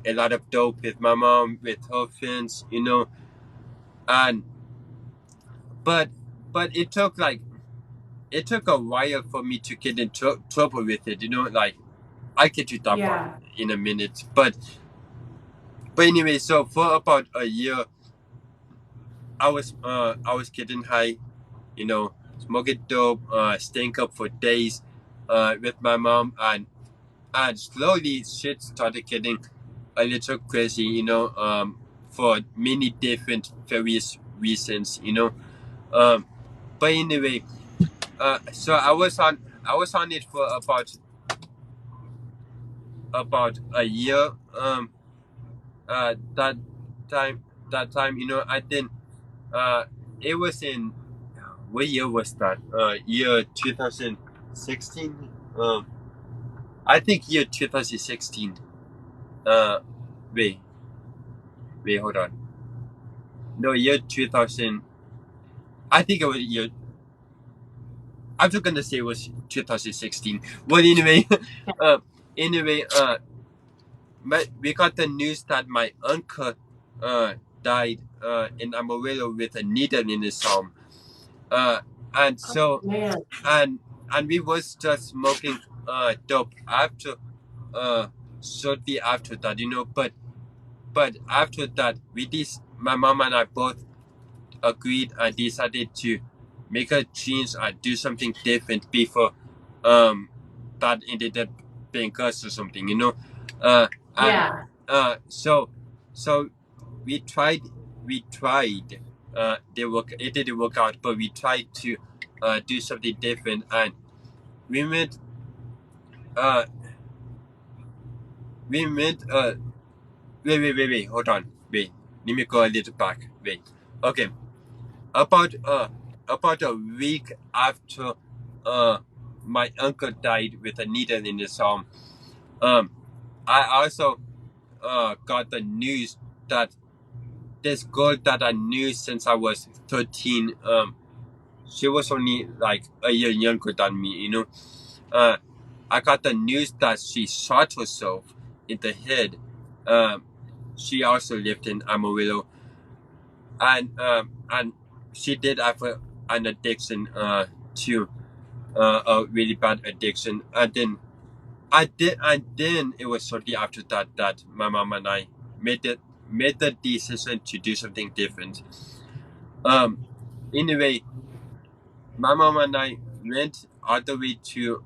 a lot of dope with my mom, with her friends, and but it took a while for me to get in trouble with it, like, I'll get to that part Yeah. in a minute, but anyway, so for about a year, I was getting high, smoking dope, staying up for days, with my mom, and slowly shit started getting a little crazy, for many different various reasons, but anyway, so I was on it for about a year, that time, and then it was in, what year was that? Year 2016. I think year 2016. Uh, wait, hold on. No, year 2000. I think it was year. I'm just gonna say it was 2016. But anyway, uh, anyway, we got the news that my uncle died in Amarillo with a needle in his arm. And so Man. and we was just smoking dope after shortly after that, but after that, my mom and I both agreed and decided to make a change and do something different before that ended up being us or something, and Yeah. so we tried it didn't work out, but we tried to do something different, and we made uh wait, hold on, wait, let me go a little back, wait, okay, about a week after my uncle died with a needle in his arm, I also got the news that this girl that I knew since I was 13, she was only like a year younger than me, I got the news that she shot herself in the head. She also lived in Amarillo, and she did have an addiction to a really bad addiction, and then it was shortly after that my mom and I made the decision to do something different. Anyway, my mom and I went all the way to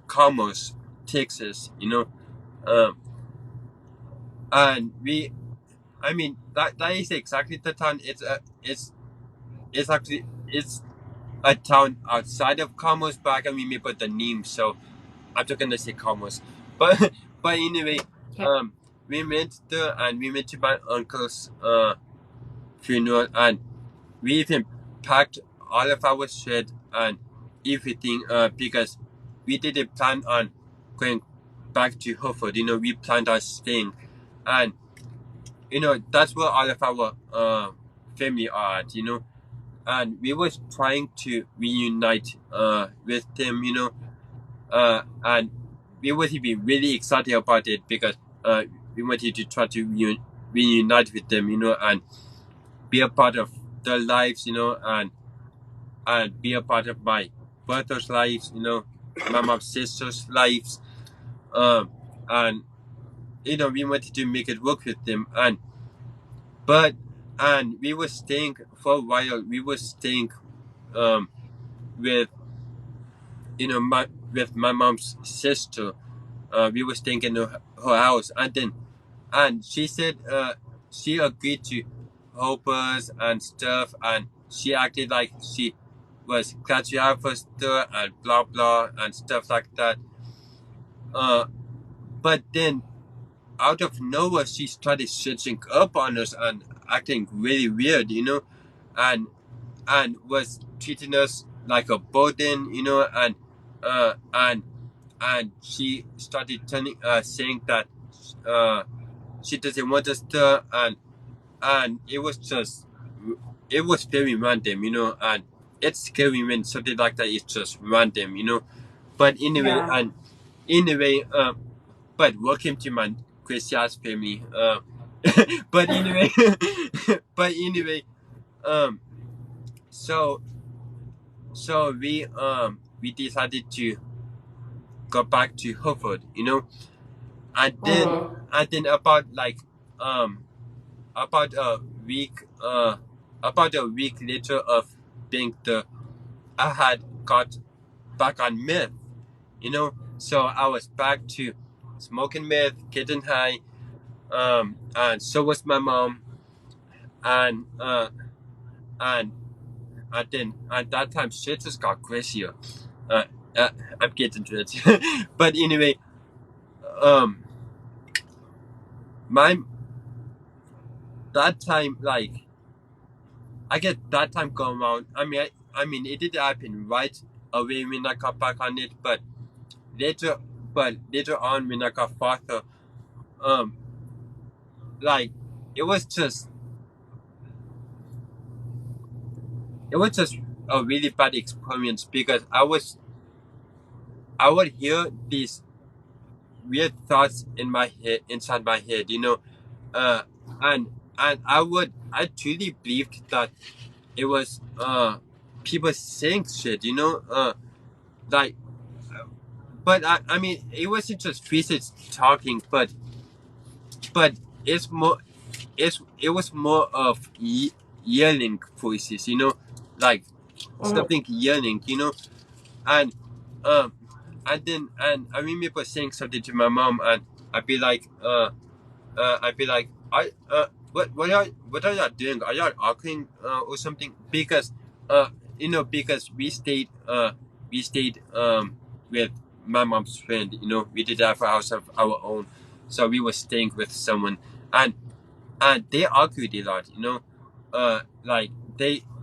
Commerce, Texas, and I mean, that is exactly the town. It's actually it's a town outside of Commerce, but I can remember the name, so I'm just gonna say Commerce. But anyway, Okay. we went there and we went to my uncle's funeral, and we even packed all of our shit, and everything because we didn't plan on going back to Hereford. We planned on staying, and that's where all of our family are at. And we was trying to reunite with them. And we was even really excited about it because we wanted to try to reunite with them. And be a part of their lives. And be a part of my brother's lives. My mom's sister's lives. And we wanted to make it work with them, and we were staying for a while. We were staying with my mom's sister. We were staying in her house, and she said she agreed to help us and stuff, and she acted like she was glad to have us there and blah blah and stuff like that. But then out of nowhere, she started switching up on us and acting really weird, and was treating us like a burden, and she started saying that she doesn't want us to, and it was very random, and it's scary when something like that is just random, But anyway, Yeah. but welcome to my Christian's family. But anyway, but anyway, so we decided to go back to Hereford, and then Mhm. about about a week about a week later of being there, I had got back on meth, so I was back to smoking meth, getting high, and so was my mom, and and then at that time shit just got crazier. Uh, I'm getting to it, but anyway, my that time I get that time going around. I mean, it did happen right away when I got back on it, but later, later on when I got farther, um, like it was just a really bad experience because I would hear these weird thoughts in my head, inside my head, uh, and I truly believed that it was people saying shit, like, but I mean, it wasn't just faces talking, but it's more, it was more of yelling voices, like Mhm. something yelling, and um and I remember saying something to my mom, and I'd be like, I'd be like, what are y'all doing? Are y'all arguing or something? Because because we stayed with my mom's friend. We did have a house of our own, so we were staying with someone, and they argued a lot. Like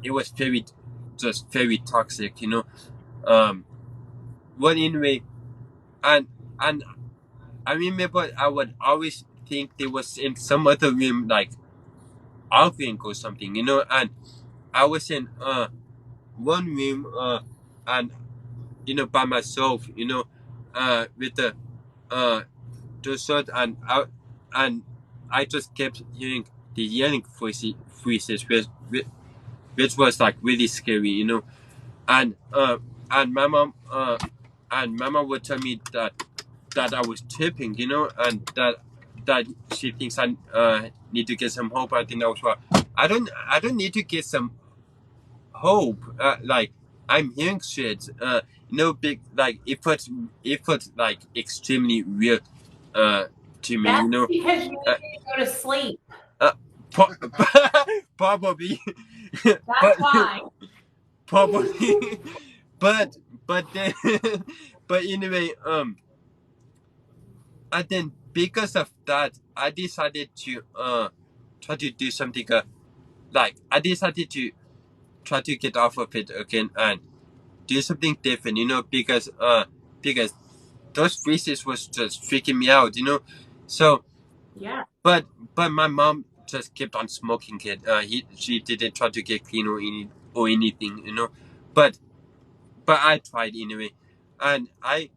it was very toxic. Well, anyway, and and I remember I would always think they was in some other room, like arguing or something, and I was in one room and by myself, with the shirt, and I just kept hearing the yelling voices, which was like really scary, and and my mom would tell me that I was tripping, and that she thinks I need to get some hope. I think that was what I don't need to get some hope. Like I'm hearing shit. Big, like it felt like extremely weird to me. That's because you Uh, need to go to sleep. uh, po- probably, That's but why. probably, but then, but anyway, and then because of that, I decided to try to do something. Like I decided to try to get off of it again, do something different, because those freezes was just freaking me out, So, Yeah. but my mom just kept on smoking it. She didn't try to get clean or anything, But I tried anyway, and I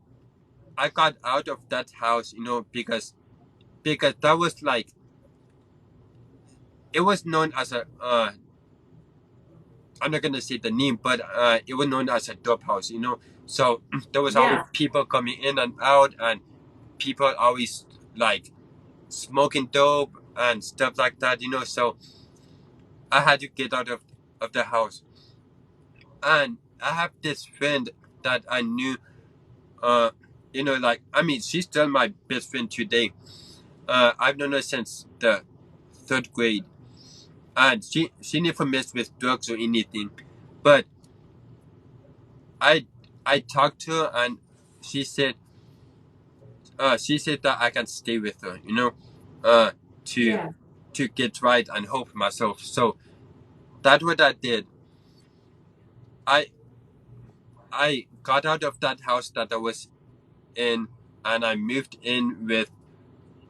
got out of that house, because that was like, it was known as a I'm not gonna say the name, but it was known as a dope house, So there was always Yeah. people coming in and out, and people always like smoking dope and stuff like that, So I had to get out of the house, and I have this friend that I knew, uh, like, I mean, she's still my best friend today. I've known her since the third grade, and she never messed with drugs or anything, but I I talked to her, and she said that I can stay with her, uh, to Yeah. get right and help myself. So that's what I did. I I got out of that house that I was in, and I moved in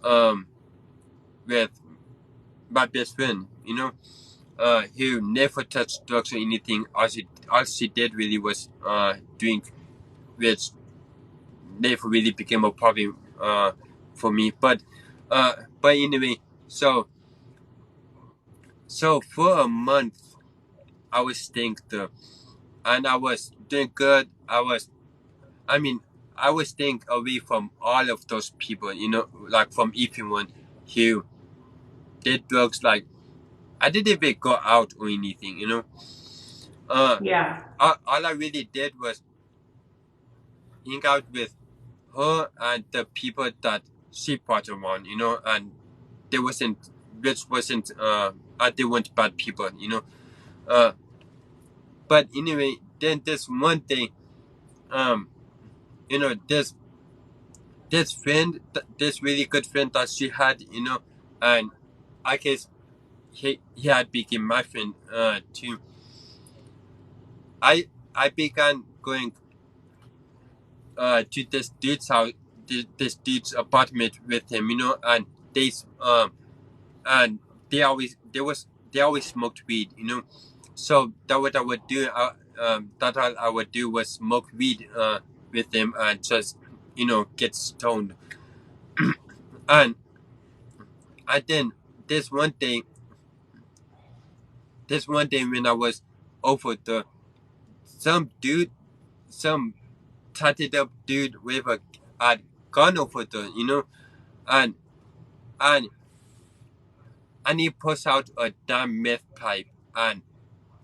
um with my best friend, who never touched drugs or anything. All she did really was drink, which never really became a problem for me. But anyway, so for a month I was staying there, and I was doing good. I mean, I was staying away from all of those people, like from everyone who did drugs. Like, I didn't even go out or anything, Uh, Yeah. all I really did was hang out with her and the people that she brought around, and there wasn't, which wasn't, they weren't bad people, Uh, but anyway, then this one day, um, this friend, this really good friend that she had, and I guess he had become my friend, too. I began going to this dude's house, this dude's apartment with him, and they and they always smoked weed, So that what I would do, that all I would do was smoke weed with them and just get stoned. and and then this one day when I was over there, some dude, some tatted up dude with a gun over there, and and and he pulls out a damn meth pipe and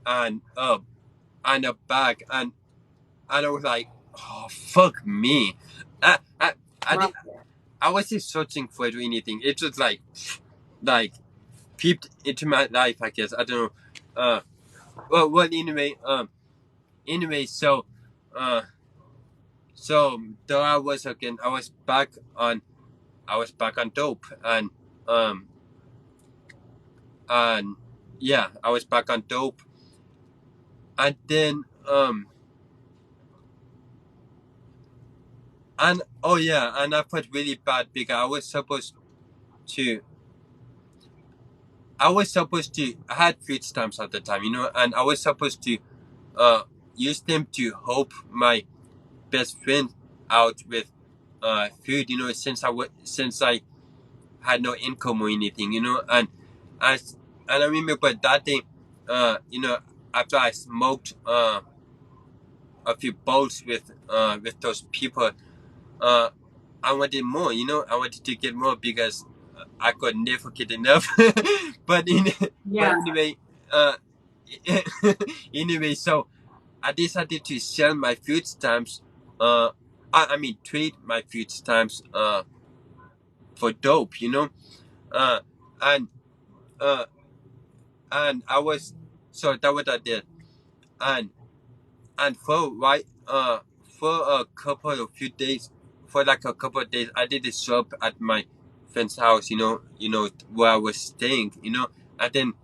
uh and a bag, and I was like, oh fuck me. I I I, Right. did, I wasn't searching for it or anything. It just like peeped into my life, I guess. I don't know. Well, anyway, uh so there I was again. I was back on dope, um and yeah, I was back on dope, and then and oh yeah, and I felt really bad because to I had food stamps at the time, and I was supposed to uh use them to help my best friend out with food, since I had no income or anything, I and I remember that day, after I smoked a few bowls with those people, uh I wanted more, I wanted to get more because I could never get enough. but in, but Yeah. anyway, uh anyway, so I decided to sell my food stamps. I mean, trade my food stamps for dope, uh, and uh, and I was so that what I did, and for for a couple of few days, for like a couple of days, I did a shop at my friend's house, where I was staying, and then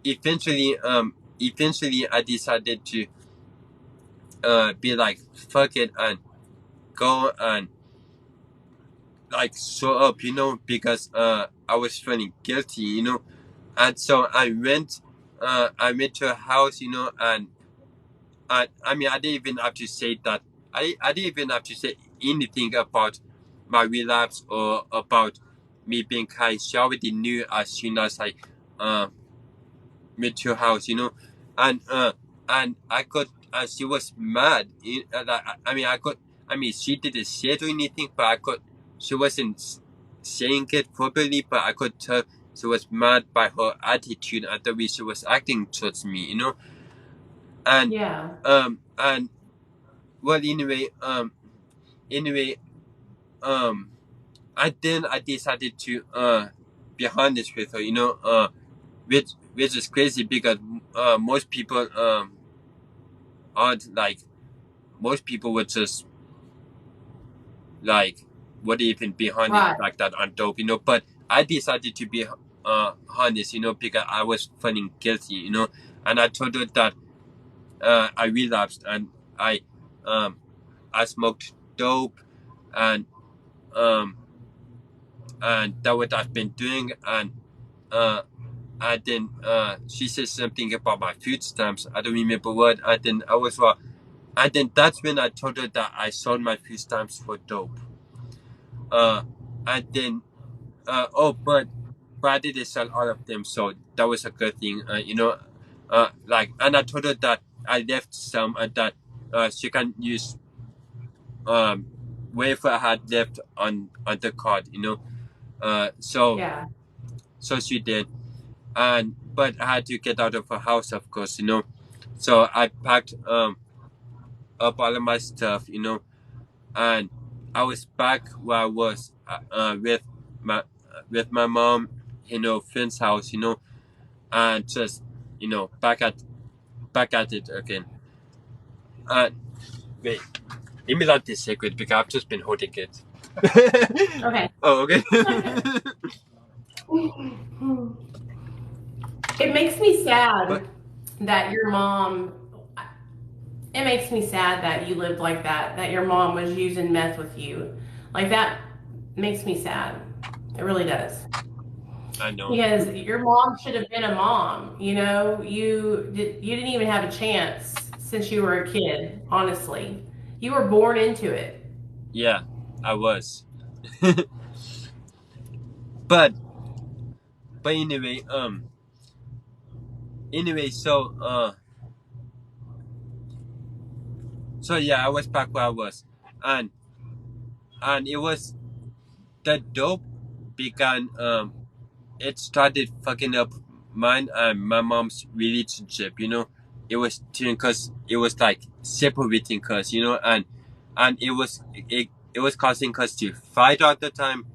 eventually I decided to be like fuck it and go and like show up, because I was feeling guilty, and so I went to a house, and I mean I didn't even have to say that I didn't even have to say anything about my relapse or about me being high. She already knew as soon as I uh went to her house, and I got she was mad. I mean she didn't say it or anything, but she wasn't saying it properly, but I could tell she was mad by her attitude and the way she was acting towards me, and Yeah. and well anyway I decided to be honest with her, which is crazy because most people aren't like most people would just like would even be honest Right. like that on dope, but I decided to be honest, because I was feeling guilty, and I told her that I relapsed and um I smoked dope and um and that what I've been doing, and then she said something about my food stamps. I don't remember what. And then I was and then that's when I told her that I sold my food stamps for dope. And then but I didn't sell all of them, so that was a good thing. And I told her that I left some and that she can use whatever I had left on the card, so Yeah. she did, but I had to get out of her house, of course, so I packed up all of my stuff, and I was back where I was with my mom in her friend's house, and just back at it again. And wait, let me let this secret because I've just been holding it. Okay. Oh, okay. It makes me sad But- that your mom. It makes me sad that you lived like that. That your mom was using meth with you, like that makes me sad. It really does. I know. Because your mom should have been a mom. You didn't even have a chance since you were a kid. Honestly, you were born into it. Yeah, I was. but anyway, so yeah, I was back where I was, and it was the dope began. It started fucking up mine and my mom's relationship. It was because it was like separating us. And it was causing us to fight all the time,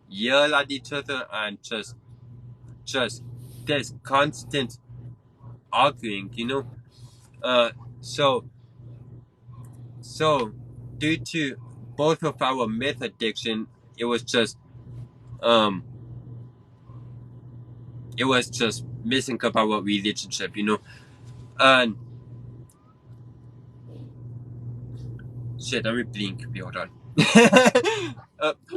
yell at each other, and just there's constant arguing. So due to both of our meth addiction, it was just messing up our relationship, and shit, let me blink. Hold on.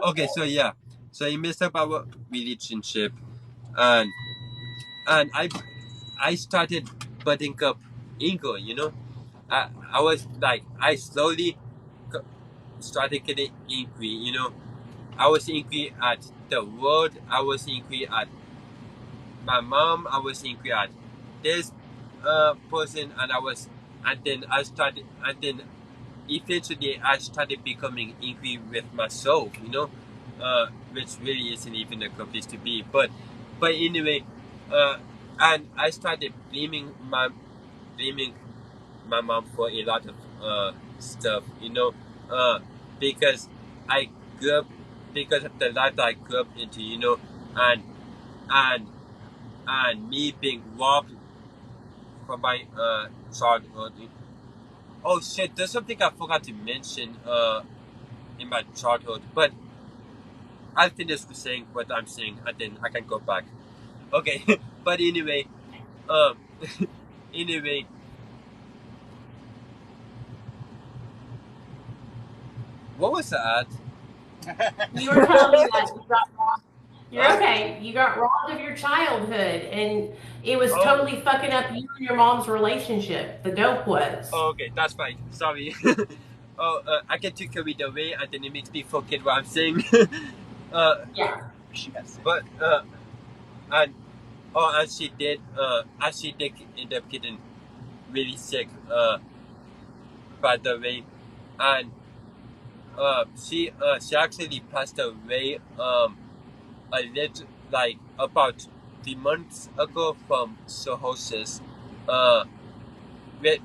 Okay, so yeah, so it messed up our relationship, and I started butting up Ingo, I was like, I slowly started getting angry, I was angry at the world, I was angry at my mom, I was angry at this person, and then eventually I started becoming angry with myself, which really isn't even a good place to be. But anyway, and I started blaming my mom for a lot of stuff, because I grew up because of the life that I grew up into, and and me being robbed from my childhood. Oh shit! There's something I forgot to mention in my childhood, but I'll finish saying what I'm saying, and then I can go back. Okay, but anyway, anyway, What was that? You were telling me that you got robbed. You're Huh? okay. You got robbed of your childhood, and it was Oh, totally fucking up you and your mom's relationship. The dope was. oh, okay, that's fine. Sorry. Oh, I get too carried away, and then it makes me forget what I'm saying. uh, Yeah. but and and she did end up getting really sick. By the way, and she actually passed away a little like about 3 months ago from cirrhosis. Uh, with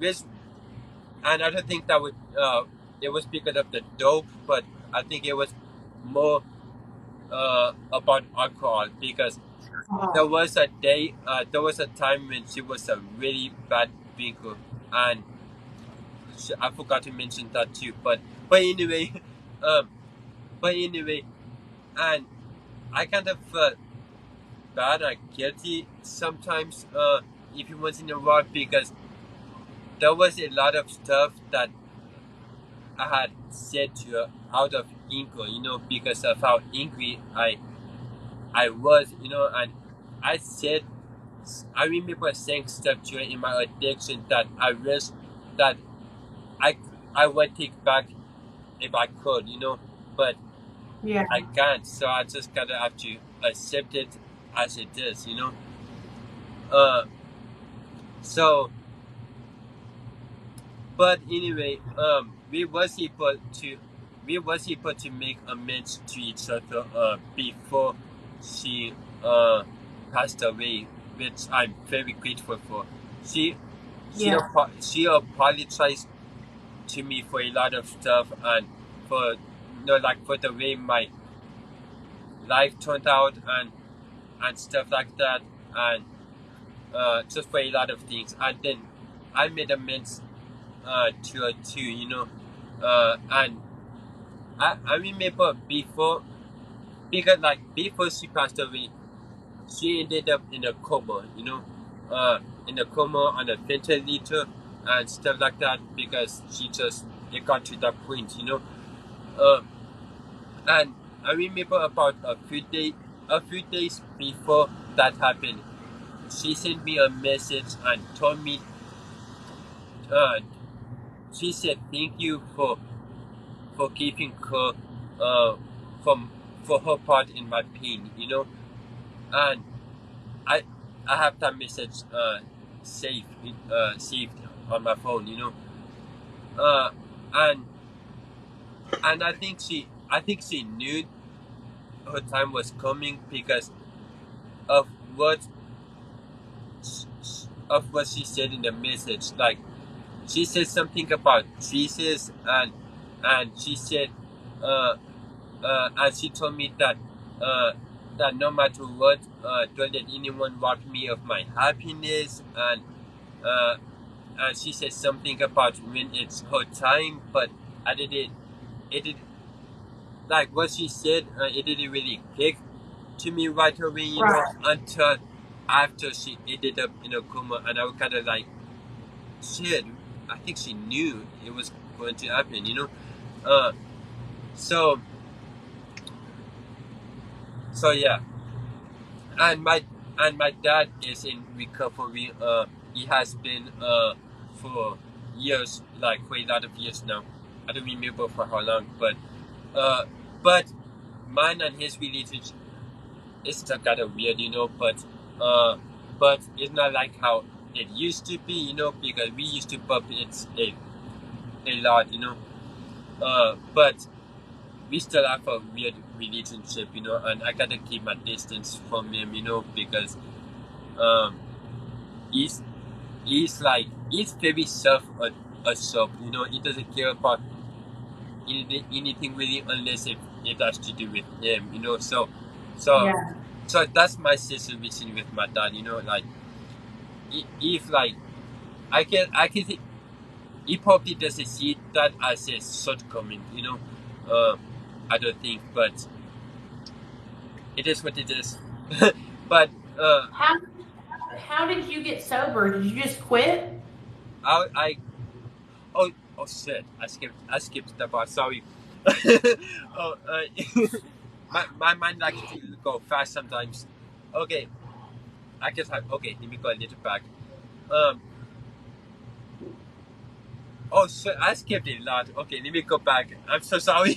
with and I don't think that would it was because of the dope, but I think it was more about alcohol because there Oh, was there was a time when she was a really bad drinker, and I forgot to mention that too. But anyway, um, but anyway, and I kind of felt bad and guilty sometimes, if you once in a while, because there was a lot of stuff that I had said to her out of anger, because of how angry I was, and I said, I remember saying stuff to her in my addiction that I wish that I I would take back if I could, but yeah. I can't, so I just gotta have to accept it as it is. Uh, so, but anyway, we was able to make amends to each other before she passed away, which I'm very grateful for. She Yeah. she apologized to me for a lot of stuff, and for like for the way my life turned out, and stuff like that, and just for a lot of things, and then I made amends to her too, and I remember before she passed away, she ended up in a coma, in a coma on a ventilator and stuff like that, because it got to that point. Uh, and I remember about a few days before that happened, she sent me a message and told me, uh, she said thank you for keeping her, from for her part in my pain. And I I have that message saved on my phone. Uh, and I think she knew her time was coming because of what she said in the message. Like, she said something about Jesus, and she said, uh, and she told me that that no matter what, don't let anyone rob me of my happiness, uh, and she said something about when it's her time, but I didn't. It did like what she said. It didn't really click to me right away, Right. until after she ended up in a coma, and I was kind of like, shit. I think she knew it was going to happen. Uh, so yeah, and my dad is in recovery. He has been for years, like for a lot of years now. I don't remember for how long, uh, but mine and his relationship is still kind of weird, uh, but it's not like how it used to be, because we used to bump it a lot, but we still have a weird relationship, and I gotta keep my distance from him, because um, he's he's very self-absorbed, he doesn't care about anything really unless it has to do with him, so Yeah. so that's my situation with my dad, like if like I can think he probably doesn't see that as a shortcoming, uh, I don't think, but it is what it is. But How how did you get sober? Did you just quit? I oh shit! I skipped the part. Sorry. Oh, my mind likes to go fast sometimes. Okay, I guess okay. Let me go a little back. Oh shit! I skipped a lot. Okay, let me go back. I'm so sorry.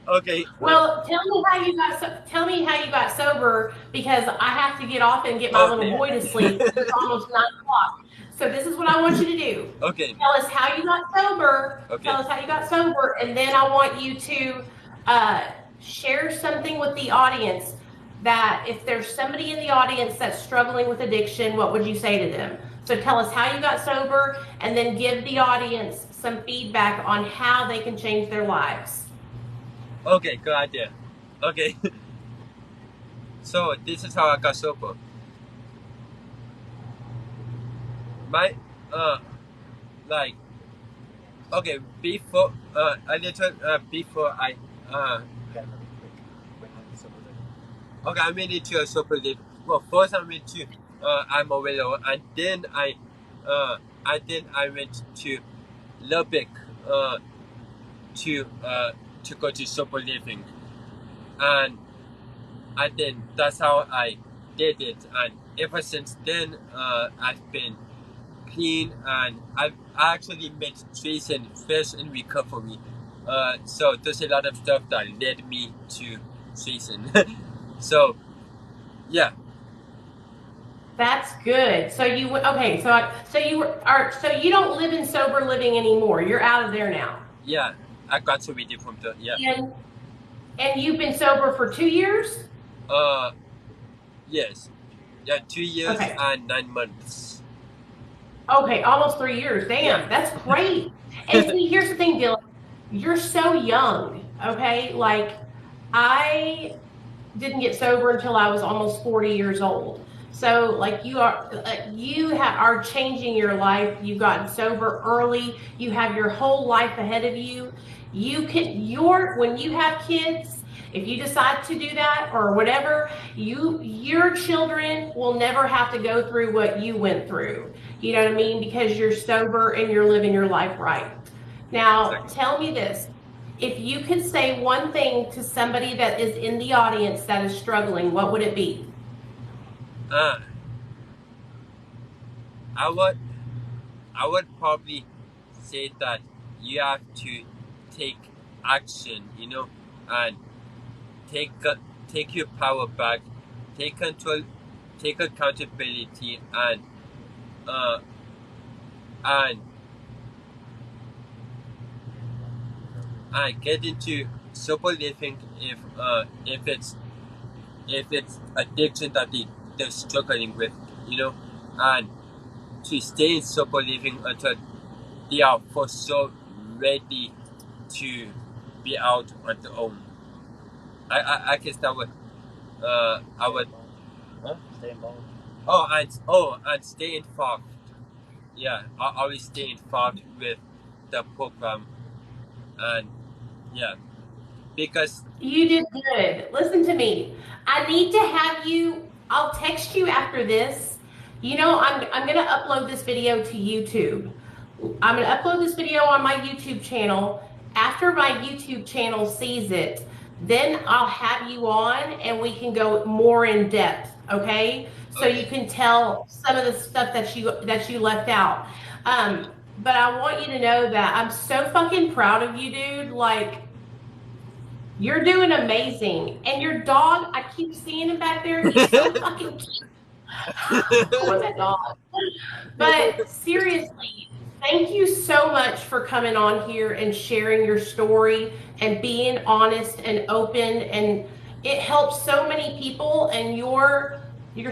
Okay. Well, tell me how you got sober, because I have to get off and get my little boy to sleep. It's almost 9 o'clock. So this is what I want you to do. Okay. Tell us how you got sober. Okay. Tell us how you got sober, and then I want you to share something with the audience. That if there's somebody in the audience that's struggling with addiction, what would you say to them? So tell us how you got sober, and then give the audience some feedback on how they can change their lives. Okay, good idea. Okay. So this is how I got sober. My like okay, before a little before I okay, I made it to a sober live. Well, first I went to Amarillo, and then I went to Lubbock to go to sober living, and then that's how I did it. And ever since then, I've been clean, and I actually met Jason first in recovery. So there's a lot of stuff that led me to Jason. So, yeah. That's good. So you okay? So you don't live in sober living anymore. You're out of there now. Yeah, I got to read it from the And you've been sober for 2 years? Yes. Yeah, 2 years Okay. and 9 months. Okay, almost 3 years. Damn, that's great. And see, here's the thing, Dylan. You're so young, okay? Like, I didn't get sober until I was almost 40 years old. So, like, you are changing your life. You've gotten sober early. You have your whole life ahead of you. When you have kids, if you decide to do that or whatever, your children will never have to go through what you went through. You know what I mean? Because you're sober and you're living your life right. Now, tell me this. If you could say one thing to somebody that is in the audience that is struggling, what would it be? I would probably say that you have to take action, and take your power back, take control, take accountability, and get into sober living if it's addiction that they're struggling with, and to stay in sober living until they are for sure ready to be out on their own. I guess that would I would Stay involved. And stay involved. Yeah, I always stay involved with the program, and yeah, because you did good. Listen to me. I need to have you. I'll text you after this. I'm going to upload this video to YouTube. I'm going to upload this video on my YouTube channel. After my YouTube channel sees it, then I'll have you on and we can go more in depth, okay? So you can tell some of the stuff that you left out. But I want you to know that I'm so fucking proud of you, dude. Like, you're doing amazing. And your dog, I keep seeing him back there. He's so fucking cute. What's that dog? But seriously, thank you so much for coming on here and sharing your story and being honest and open. And it helps so many people. And your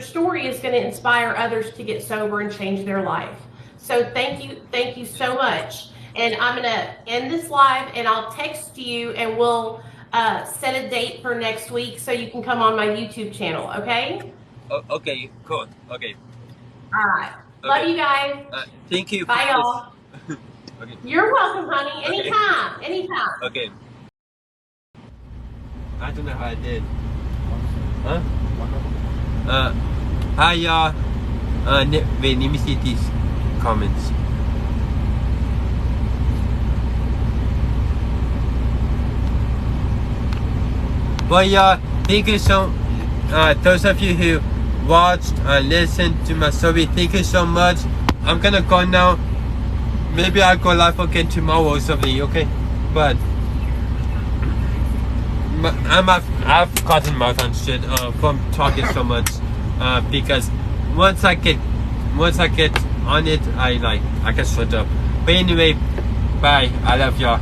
story is going to inspire others to get sober and change their life. So thank you so much. And I'm going to end this live and I'll text you and we'll set a date for next week so you can come on my YouTube channel, okay? Okay, cool. Okay. All right. Okay. Love you guys. Thank you. Bye, y'all. Okay. You're welcome, honey. Anytime. Okay. Anytime. Okay. I don't know how I did. Huh? Hi, y'all. Wait, let me see these comments. Well, yeah, thank you so. Those of you who watched and listened to my story, thank you so much. I'm gonna go now. Maybe I'll go live again tomorrow or something. Okay, but I've gotten mouth on shit from talking so much because once I get on it, I can shut up. But anyway, bye. I love y'all.